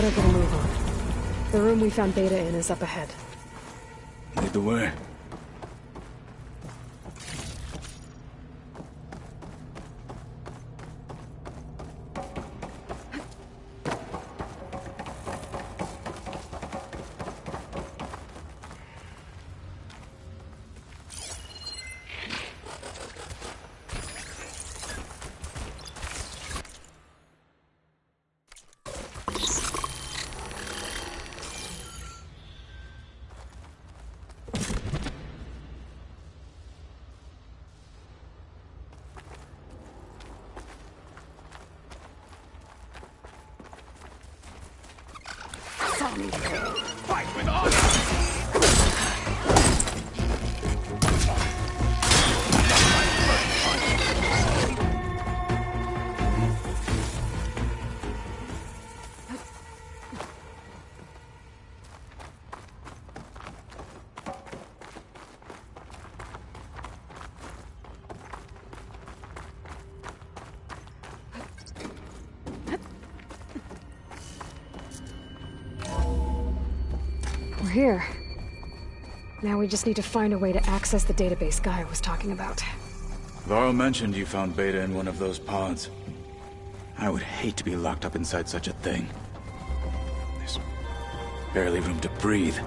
better get a move on. The room we found Beta in is up ahead. Lead the way. Fight with honor! We're here. Now we just need to find a way to access the database Gaia was talking about. Varl mentioned you found Beta in one of those pods. I would hate to be locked up inside such a thing. There's barely room to breathe.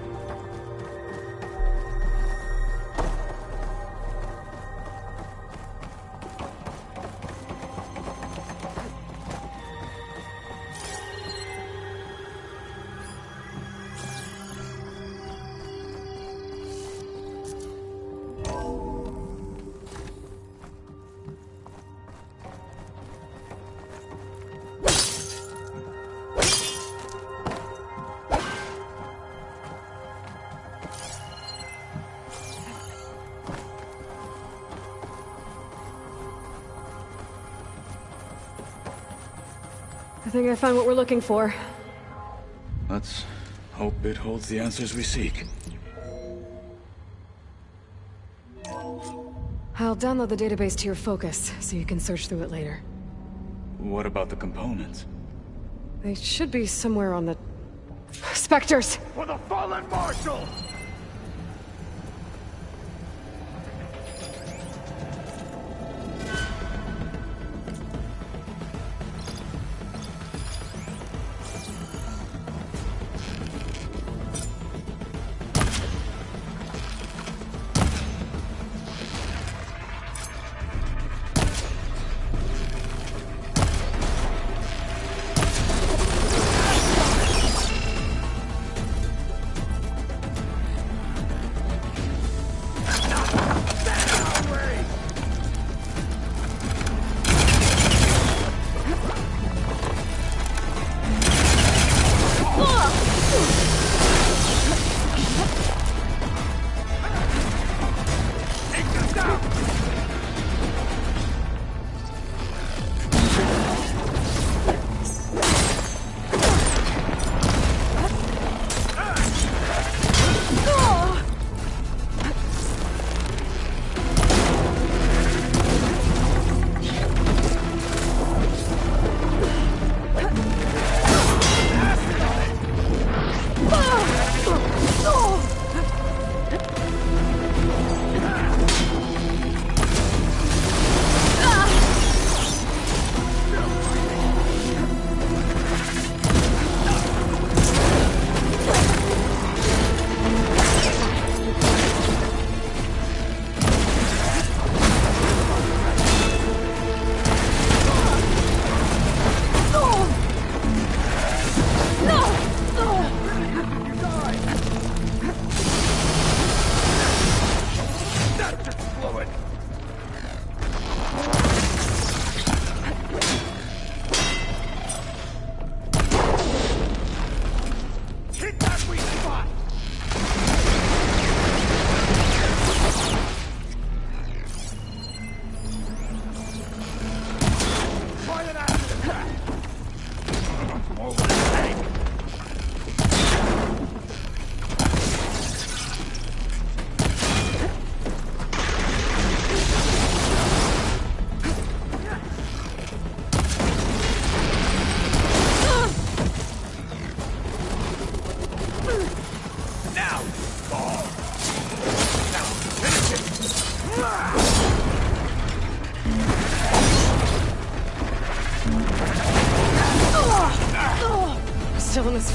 I think I found what we're looking for. Let's hope it holds the answers we seek. I'll download the database to your Focus, so you can search through it later. What about the components? They should be somewhere on the... Spectres! For the fallen Marshal!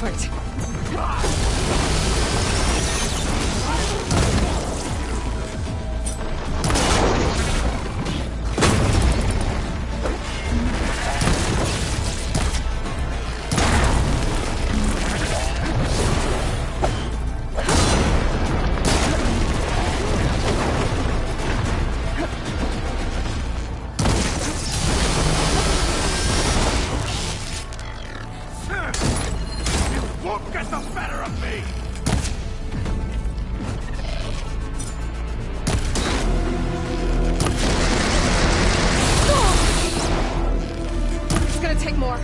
fight. Won't get the better of me! It's gonna take more.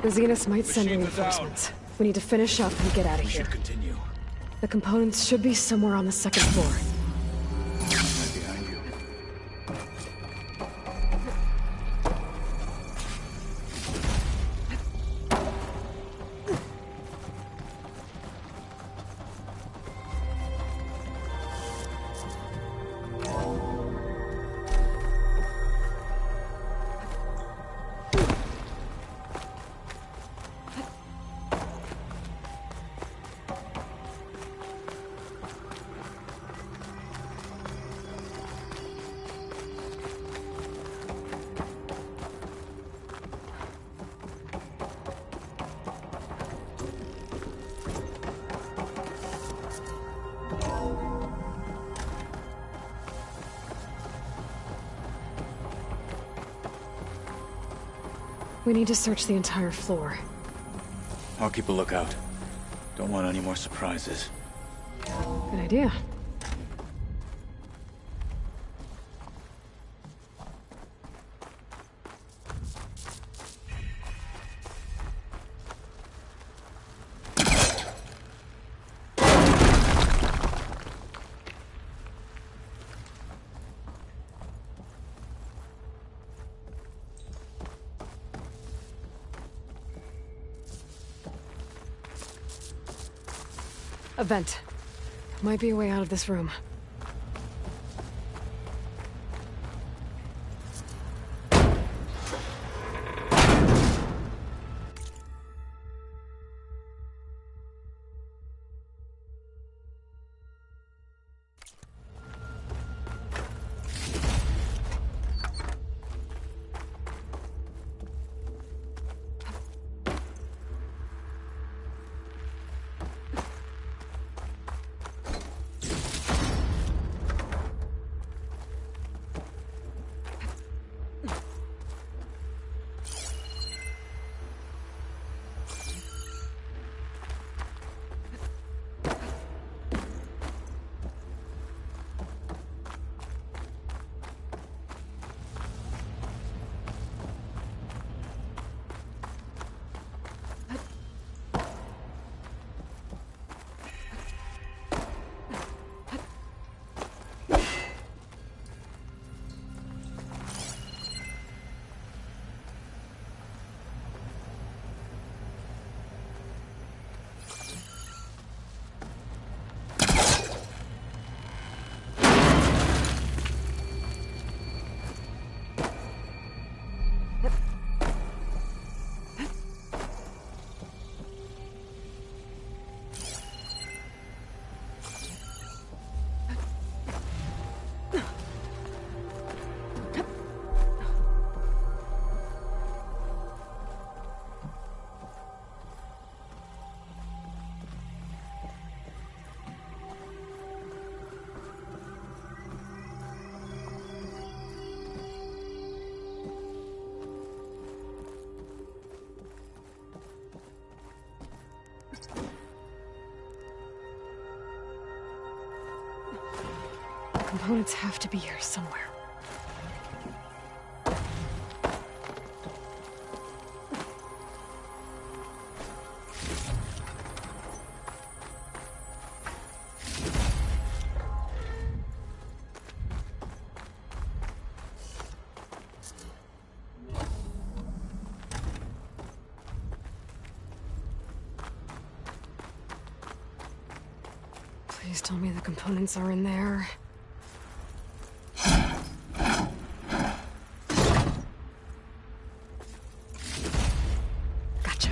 The Zeniths might send reinforcements. We need to finish up and get out of here. Continue. The components should be somewhere on the second floor. Right behind you. We need to search the entire floor. I'll keep a lookout. Don't want any more surprises. Good idea. A vent. Might be a way out of this room. components have to be here somewhere. Please tell me the components are in there. Gotcha.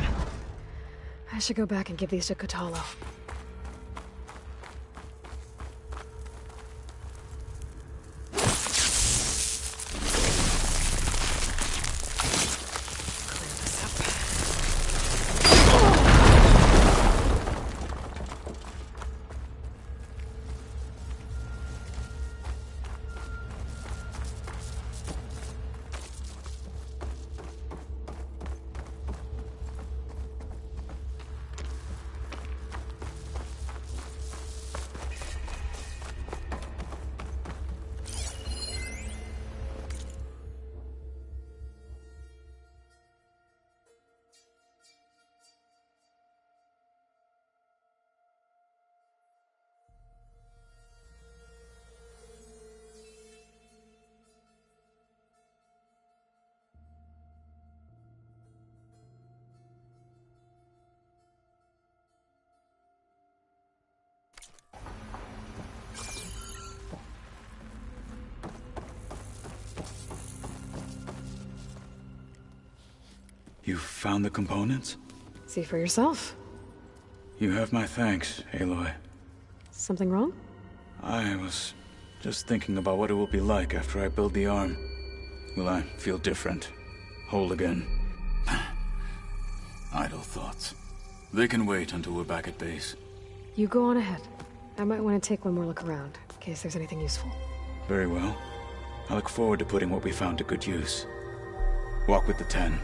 I should go back and give these to Kotallo. You found the components? See for yourself. You have my thanks, Aloy. Something wrong? I was just thinking about what it will be like after I build the arm. Will I feel different? Whole again? Idle thoughts. They can wait until we're back at base. You go on ahead. I might want to take one more look around, in case there's anything useful. Very well. I look forward to putting what we found to good use. Walk with the 10.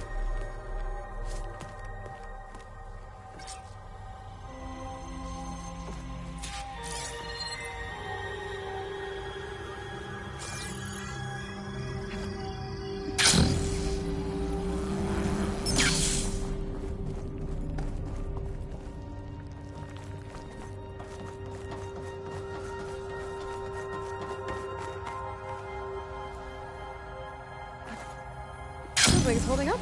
Something's holding up?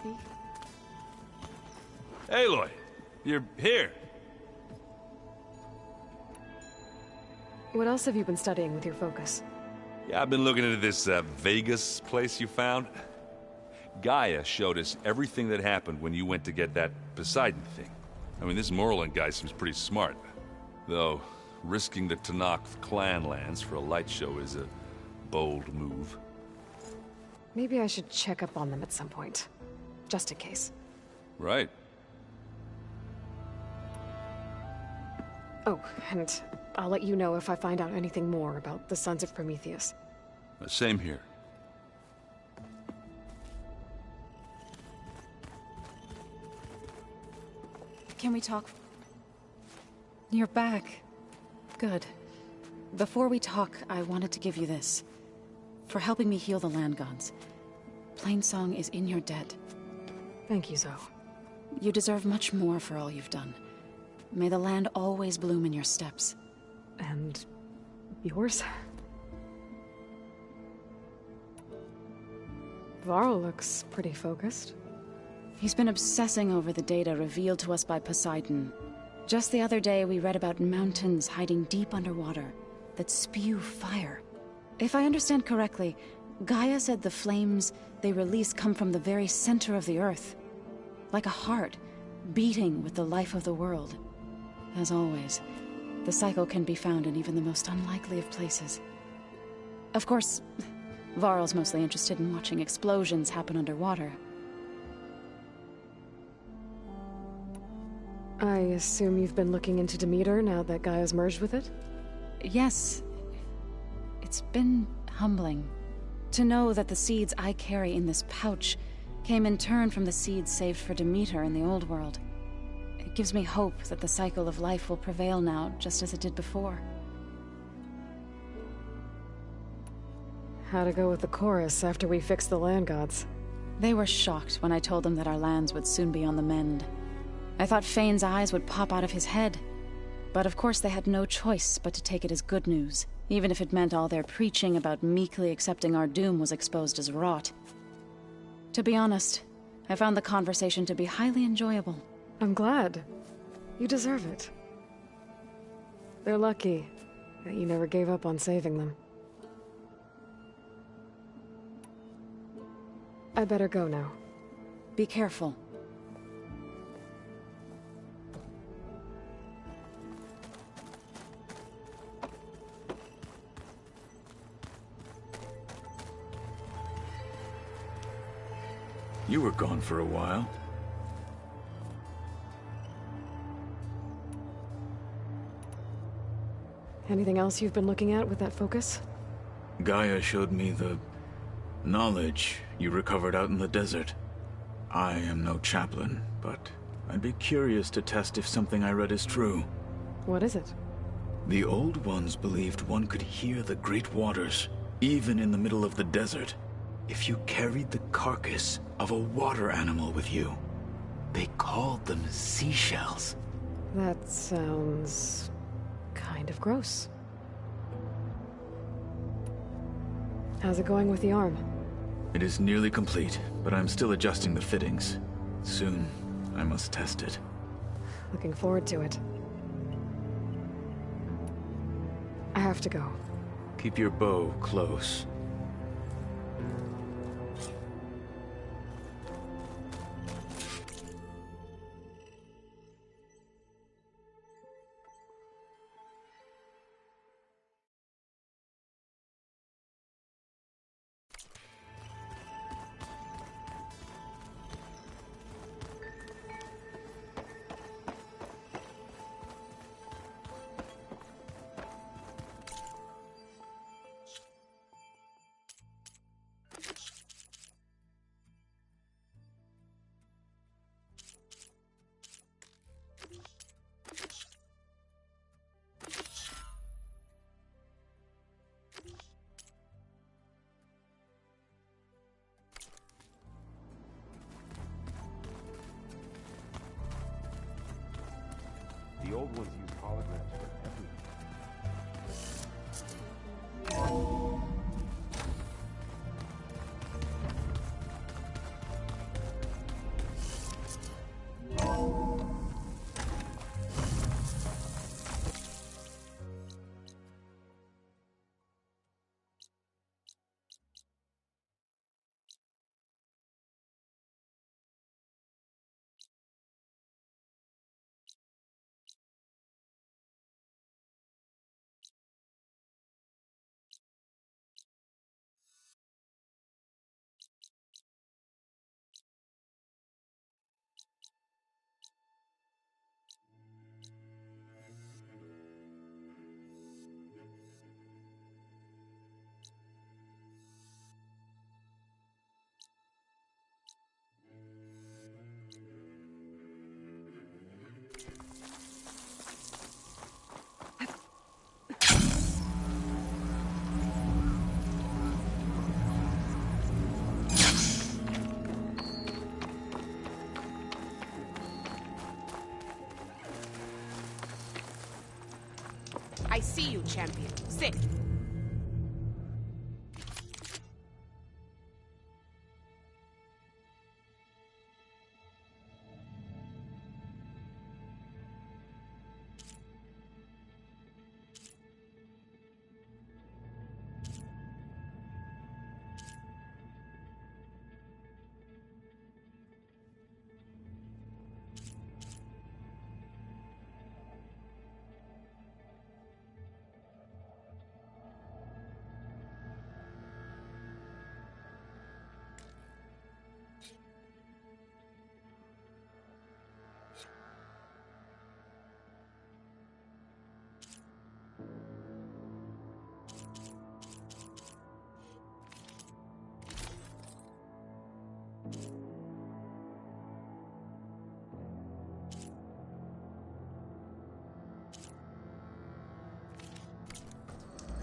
speak? Aloy, you're here. What else have you been studying with your focus? Yeah, I've been looking into this Vegas place you found. Gaia showed us everything that happened when you went to get that Poseidon thing. I mean, this Morlund guy seems pretty smart. Though, risking the Tenakth clan lands for a light show is a bold move. Maybe I should check up on them at some point. Just in case. Right. Oh, and I'll let you know if I find out anything more about the Sons of Prometheus. Same here. Can we talk? You're back. Good. Before we talk, I wanted to give you this. For helping me heal the land gods. Plainsong is in your debt. Thank you, Zoe. You deserve much more for all you've done. May the land always bloom in your steps. And yours? Varl looks pretty focused. He's been obsessing over the data revealed to us by Poseidon. Just the other day, we read about mountains hiding deep underwater that spew fire. If I understand correctly, Gaia said the flames they release come from the very center of the Earth. Like a heart, beating with the life of the world. As always, the cycle can be found in even the most unlikely of places. Of course, Varl's mostly interested in watching explosions happen underwater. I assume you've been looking into Demeter now that Gaia's merged with it? Yes. It's been humbling to know that the seeds I carry in this pouch came in turn from the seeds saved for Demeter in the old world. It gives me hope that the cycle of life will prevail now, just as it did before. How'd it go with the chorus after we fixed the land gods? They were shocked when I told them that our lands would soon be on the mend. I thought Fane's eyes would pop out of his head. But of course they had no choice but to take it as good news, even if it meant all their preaching about meekly accepting our doom was exposed as rot. To be honest, I found the conversation to be highly enjoyable. I'm glad. You deserve it. They're lucky that you never gave up on saving them. I better go now. Be careful. You were gone for a while. Anything else you've been looking at with that focus? Gaia showed me the knowledge you recovered out in the desert. I am no chaplain, but I'd be curious to test if something I read is true. What is it? The Old Ones believed one could hear the great waters, even in the middle of the desert, if you carried the carcass of a water animal with you. They called them seashells. That sounds kind of gross. How's it going with the arm? It is nearly complete, but I'm still adjusting the fittings. Soon, I must test it. Looking forward to it. I have to go. Keep your bow close. I see you, champion. Sit.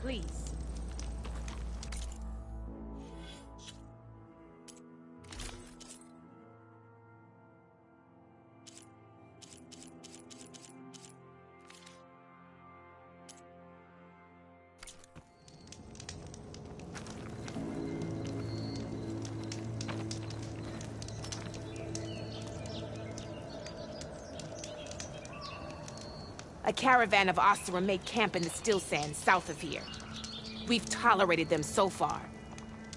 Please. A caravan of Oseram made camp in the Still Sands south of here. We've tolerated them so far.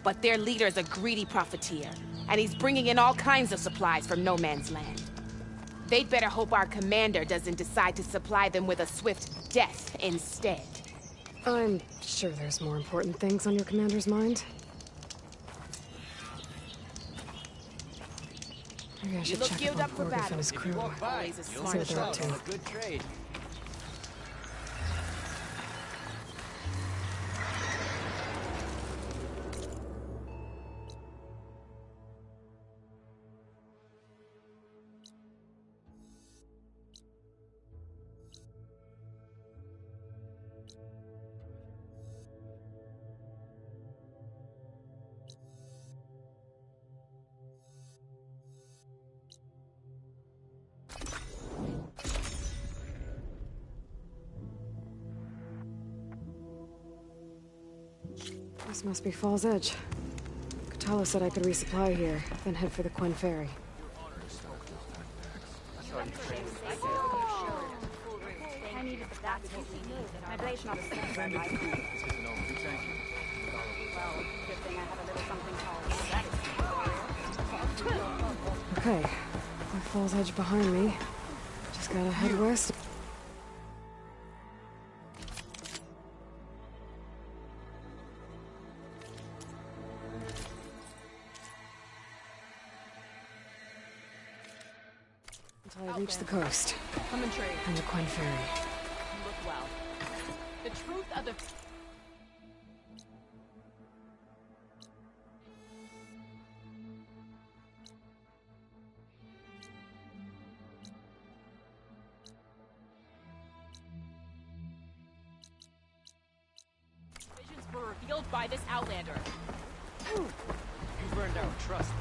But their leader's a greedy profiteer, and he's bringing in all kinds of supplies from No Man's Land. They'd better hope our commander doesn't decide to supply them with a swift death instead. I'm sure there's more important things on your commander's mind. Maybe I should check up on Gorgif and his crew. See what they're up to. Good trade. This must be Fall's Edge. Katala said I could resupply here, then head for the Quen Ferry. Okay, with Fall's Edge behind me, just gotta head west. Until I reach the coast. Come and trade. And the Quen Ferry. You look well. The truth of the... Visions were revealed by this Outlander. You burned our trust.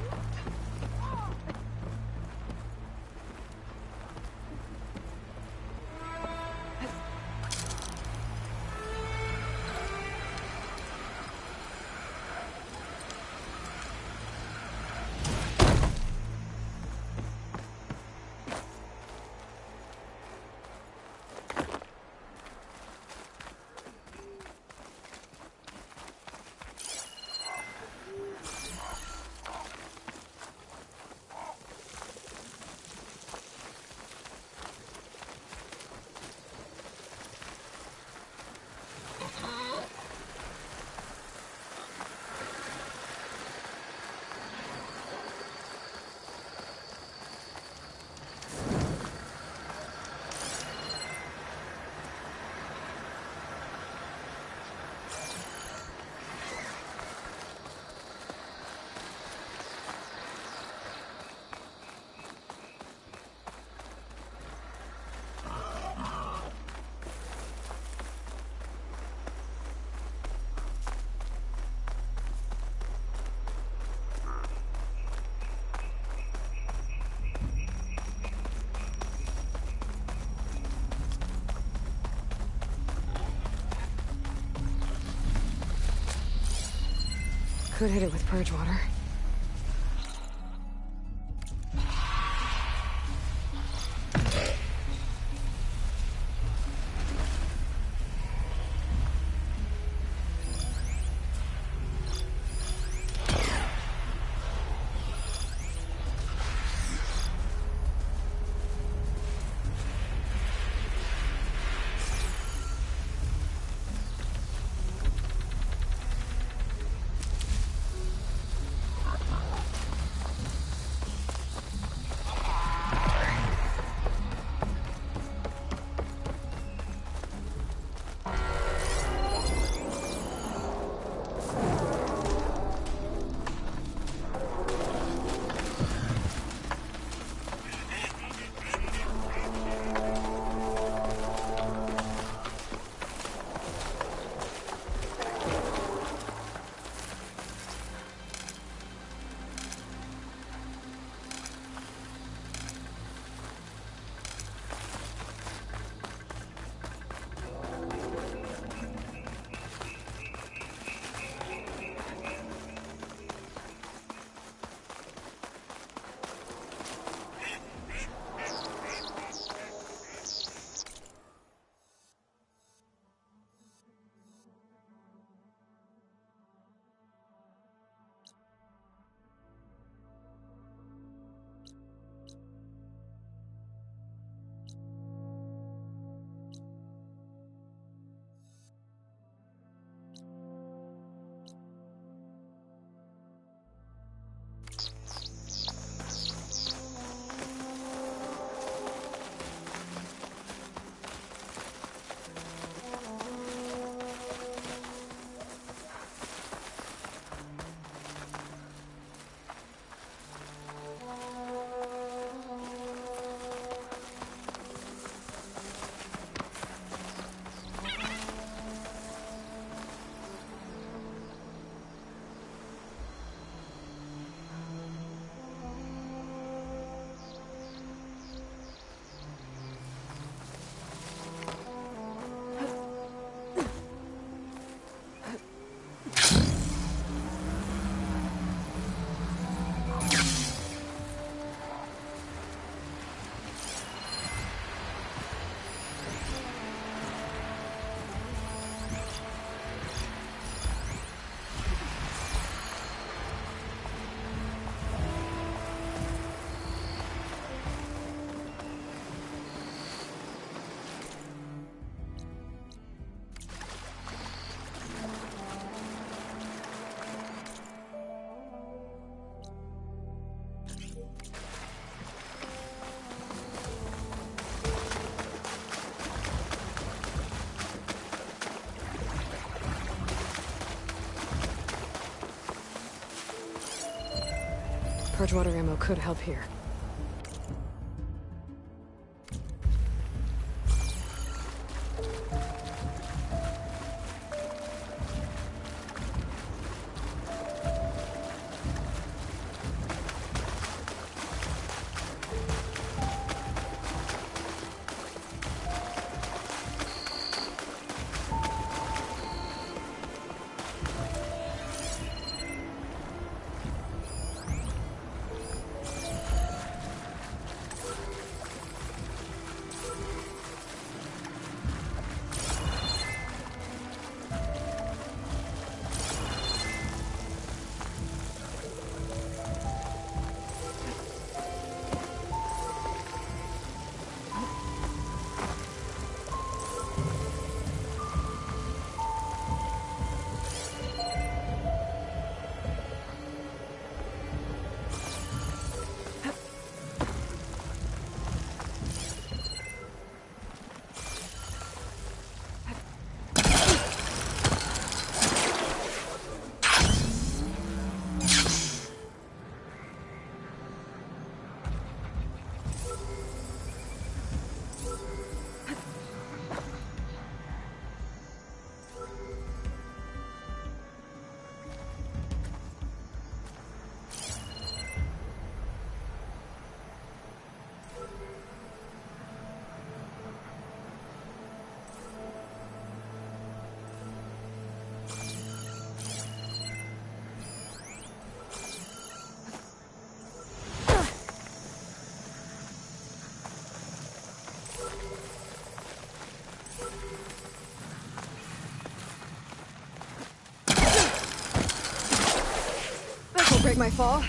Could hit it with purge water. Purge water ammo could help here. break my fall?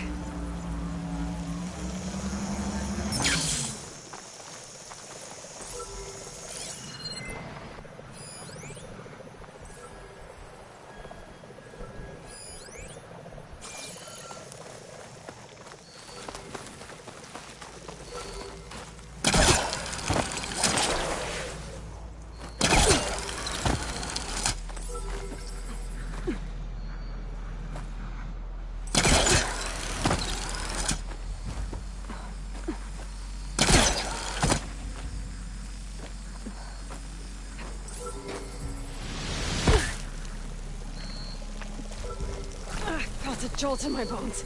A jolt in my bones.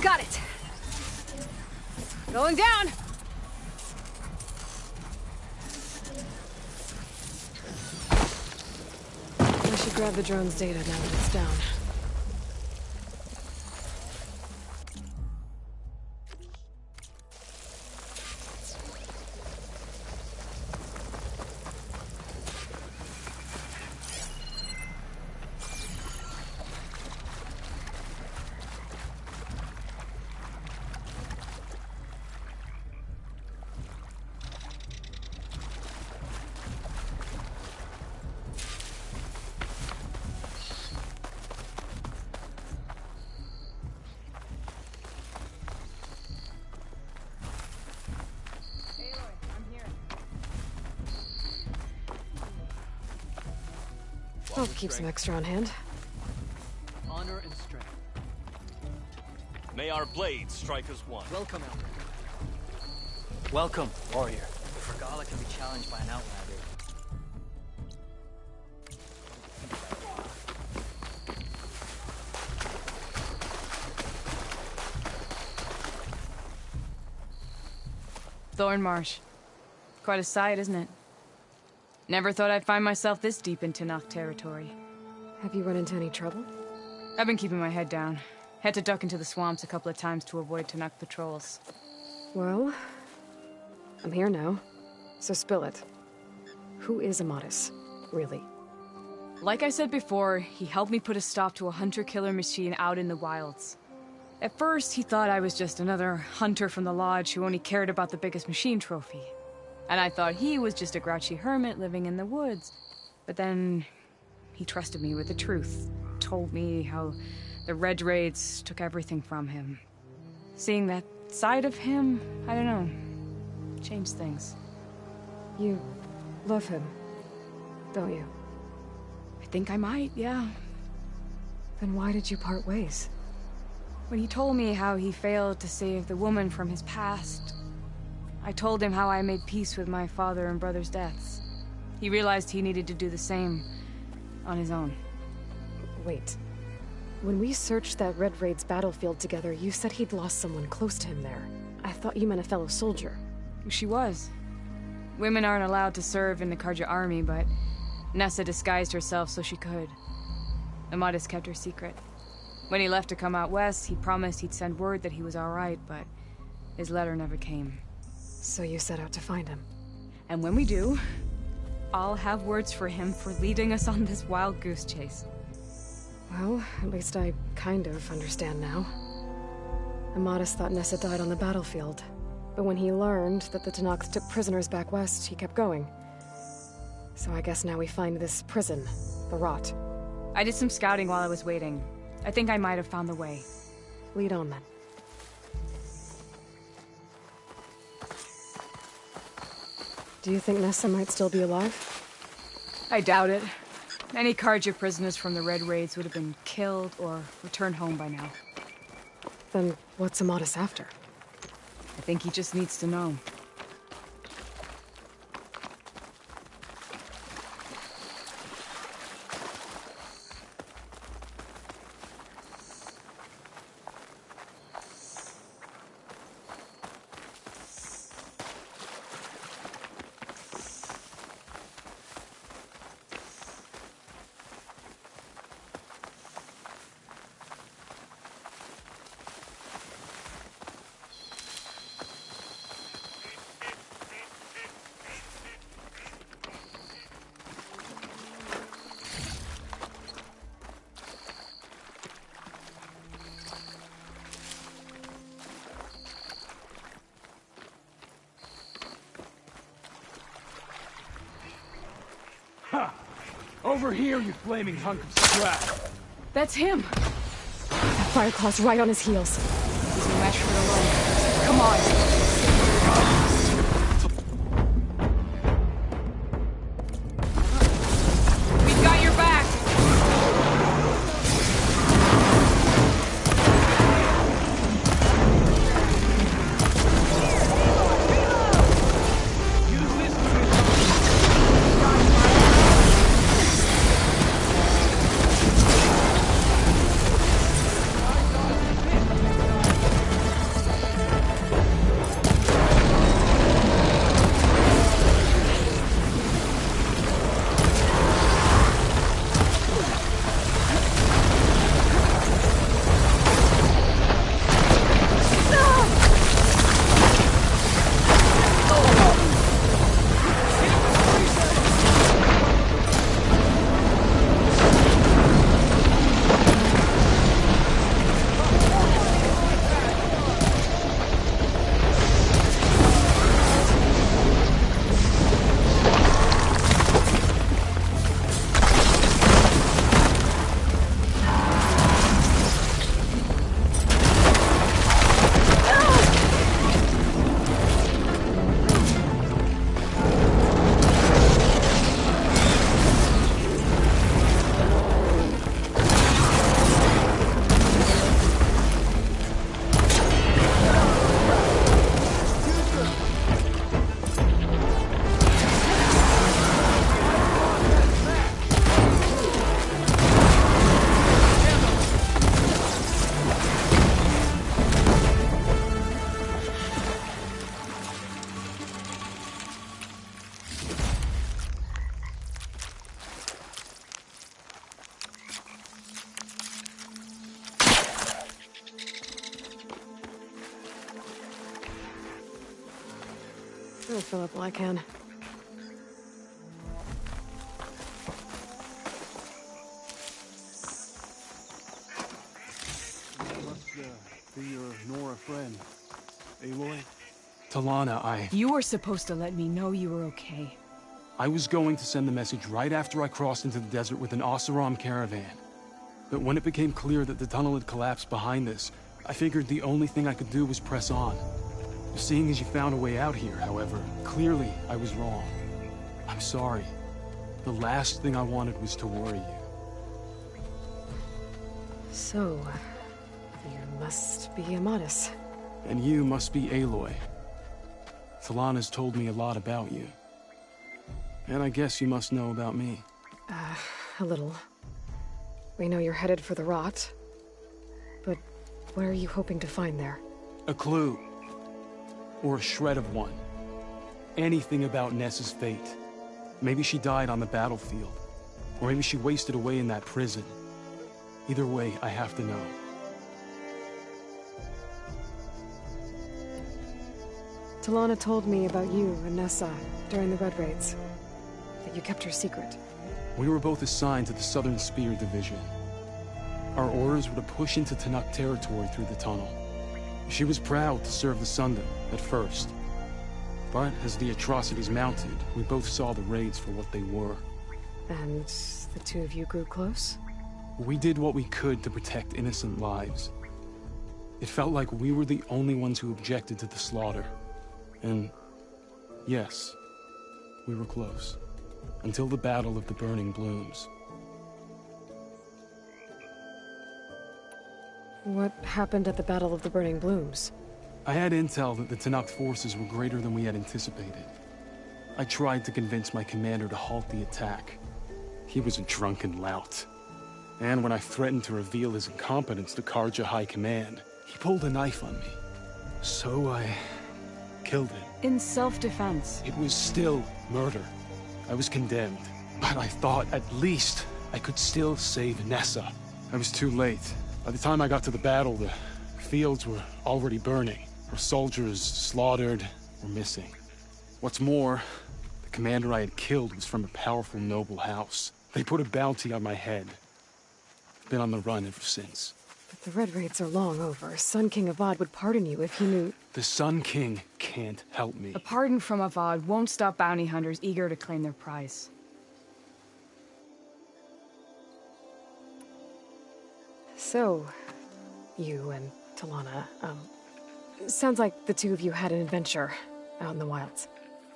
Got it. Going down. Grab the drone's data now that it's down. I'll keep some extra on hand. Honor and strength. May our blades strike as one. Welcome, Elder. Welcome, warrior. The Fregala can be challenged by an outlander. Thornmarsh. Quite a sight, isn't it? Never thought I'd find myself this deep in Tenakth territory. Have you run into any trouble? I've been keeping my head down. Had to duck into the swamps a couple of times to avoid Tenakth patrols. Well, I'm here now, so spill it. Who is Amadis, really? Like I said before, he helped me put a stop to a hunter-killer machine out in the wilds. At first, he thought I was just another hunter from the Lodge who only cared about the biggest machine trophy. And I thought he was just a grouchy hermit living in the woods. But then he trusted me with the truth. Told me how the Red Raids took everything from him. Seeing that side of him, I don't know, changed things. You love him, don't you? I think I might, yeah. Then why did you part ways? When he told me how he failed to save the woman from his past, I told him how I made peace with my father and brother's deaths. He realized he needed to do the same on his own. Wait. When we searched that Red Raid's battlefield together, you said he'd lost someone close to him there. I thought you meant a fellow soldier. She was. Women aren't allowed to serve in the Carja army, but Nessa disguised herself so she could. Amadis kept her secret. When he left to come out west, he promised he'd send word that he was all right, but his letter never came. So you set out to find him. And when we do, I'll have words for him for leading us on this wild goose chase. Well, at least I kind of understand now. Amadis thought Nessa died on the battlefield, but when he learned that the Tenakth took prisoners back west, he kept going. So I guess now we find this prison, the Rot. I did some scouting while I was waiting. I think I might have found the way. Lead on then. Do you think Nessa might still be alive? I doubt it. Any Carja prisoners from the Red Raids would have been killed or returned home by now. Then what's Amadis after? I think he just needs to know. Over here, you flaming hunk of scrap! That's him! That Fireclaw's right on his heels. He's no match for the low. Come on! We've got your back! I'll fill up while I can. Be your Nora friend. Aloy? Talana, You were supposed to let me know you were okay. I was going to send the message right after I crossed into the desert with an Oseram caravan. But when it became clear that the tunnel had collapsed behind us, I figured the only thing I could do was press on. Seeing as you found a way out here, however, clearly I was wrong. I'm sorry. The last thing I wanted was to worry you. So, you must be Amadis. And you must be Aloy. Talana's told me a lot about you. And I guess you must know about me. A little. We know you're headed for the Rot. But what are you hoping to find there? A clue. Or a shred of one. Anything about Nessa's fate. Maybe she died on the battlefield. Or maybe she wasted away in that prison. Either way, I have to know. Talana told me about you and Nessa during the Red Raids. That you kept her secret. We were both assigned to the Southern Spear Division. Our orders were to push into Tenakth territory through the tunnel. She was proud to serve the Sundom at first. But as the atrocities mounted, we both saw the raids for what they were. And the two of you grew close? We did what we could to protect innocent lives. It felt like we were the only ones who objected to the slaughter. And yes, we were close. Until the Battle of the Burning Blooms. What happened at the Battle of the Burning Blooms? I had intel that the Tenakth forces were greater than we had anticipated. I tried to convince my commander to halt the attack. He was a drunken lout. And when I threatened to reveal his incompetence to Carja High Command, he pulled a knife on me. So I killed him. In self-defense. It was still murder. I was condemned. But I thought at least I could still save Nessa. I was too late. By the time I got to the battle, the fields were already burning. Our soldiers slaughtered or missing. What's more, the commander I had killed was from a powerful noble house. They put a bounty on my head. I've been on the run ever since. But the Red Raids are long over. Sun King Avad would pardon you if he knew... The Sun King can't help me. A pardon from Avad won't stop bounty hunters eager to claim their prize. So, you and Talana, sounds like the two of you had an adventure out in the wilds.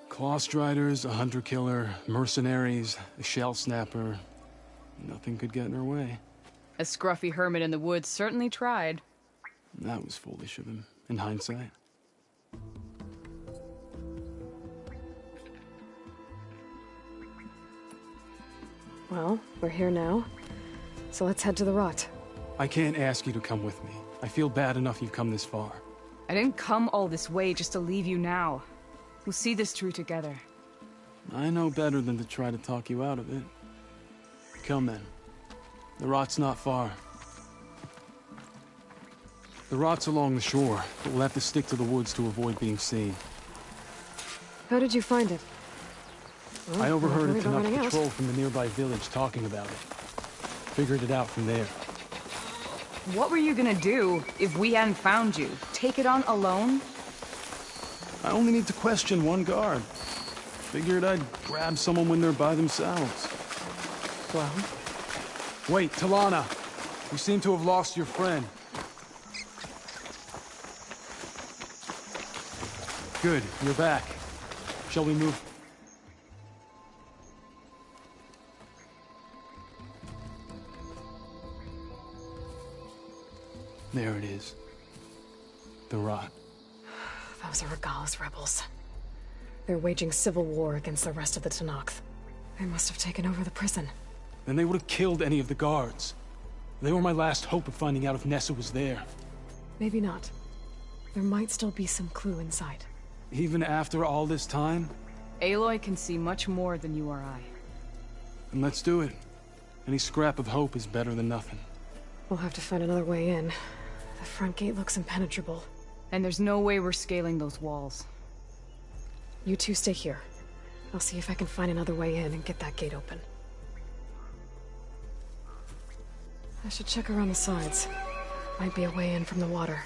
Clawstriders, a hunter-killer, mercenaries, a shell snapper. Nothing could get in her way. A scruffy hermit in the woods certainly tried. That was foolish of him, in hindsight. Well, we're here now, so let's head to the rot. I can't ask you to come with me. I feel bad enough you've come this far. I didn't come all this way just to leave you now. We'll see this through together. I know better than to try to talk you out of it. Come then. The rot's not far. The rot's along the shore, but we'll have to stick to the woods to avoid being seen. How did you find it? Well, I overheard a not Tanakh running out. patrol from the nearby village talking about it. Figured it out from there. What were you gonna do if we hadn't found you? Take it on alone? I only need to question one guard. Figured I'd grab someone when they're by themselves. Well? Wait, Talana! You seem to have lost your friend. Good, you're back. Shall we move? There it is. The rot. Those are Regala's rebels. They're waging civil war against the rest of the Tenakth. They must have taken over the prison. Then they would have killed any of the guards. They were my last hope of finding out if Nessa was there. Maybe not. There might still be some clue inside. Even after all this time? Aloy can see much more than you or I. Then let's do it. Any scrap of hope is better than nothing. We'll have to find another way in. The front gate looks impenetrable. And there's no way we're scaling those walls. You two stay here. I'll see if I can find another way in and get that gate open. I should check around the sides. Might be a way in from the water.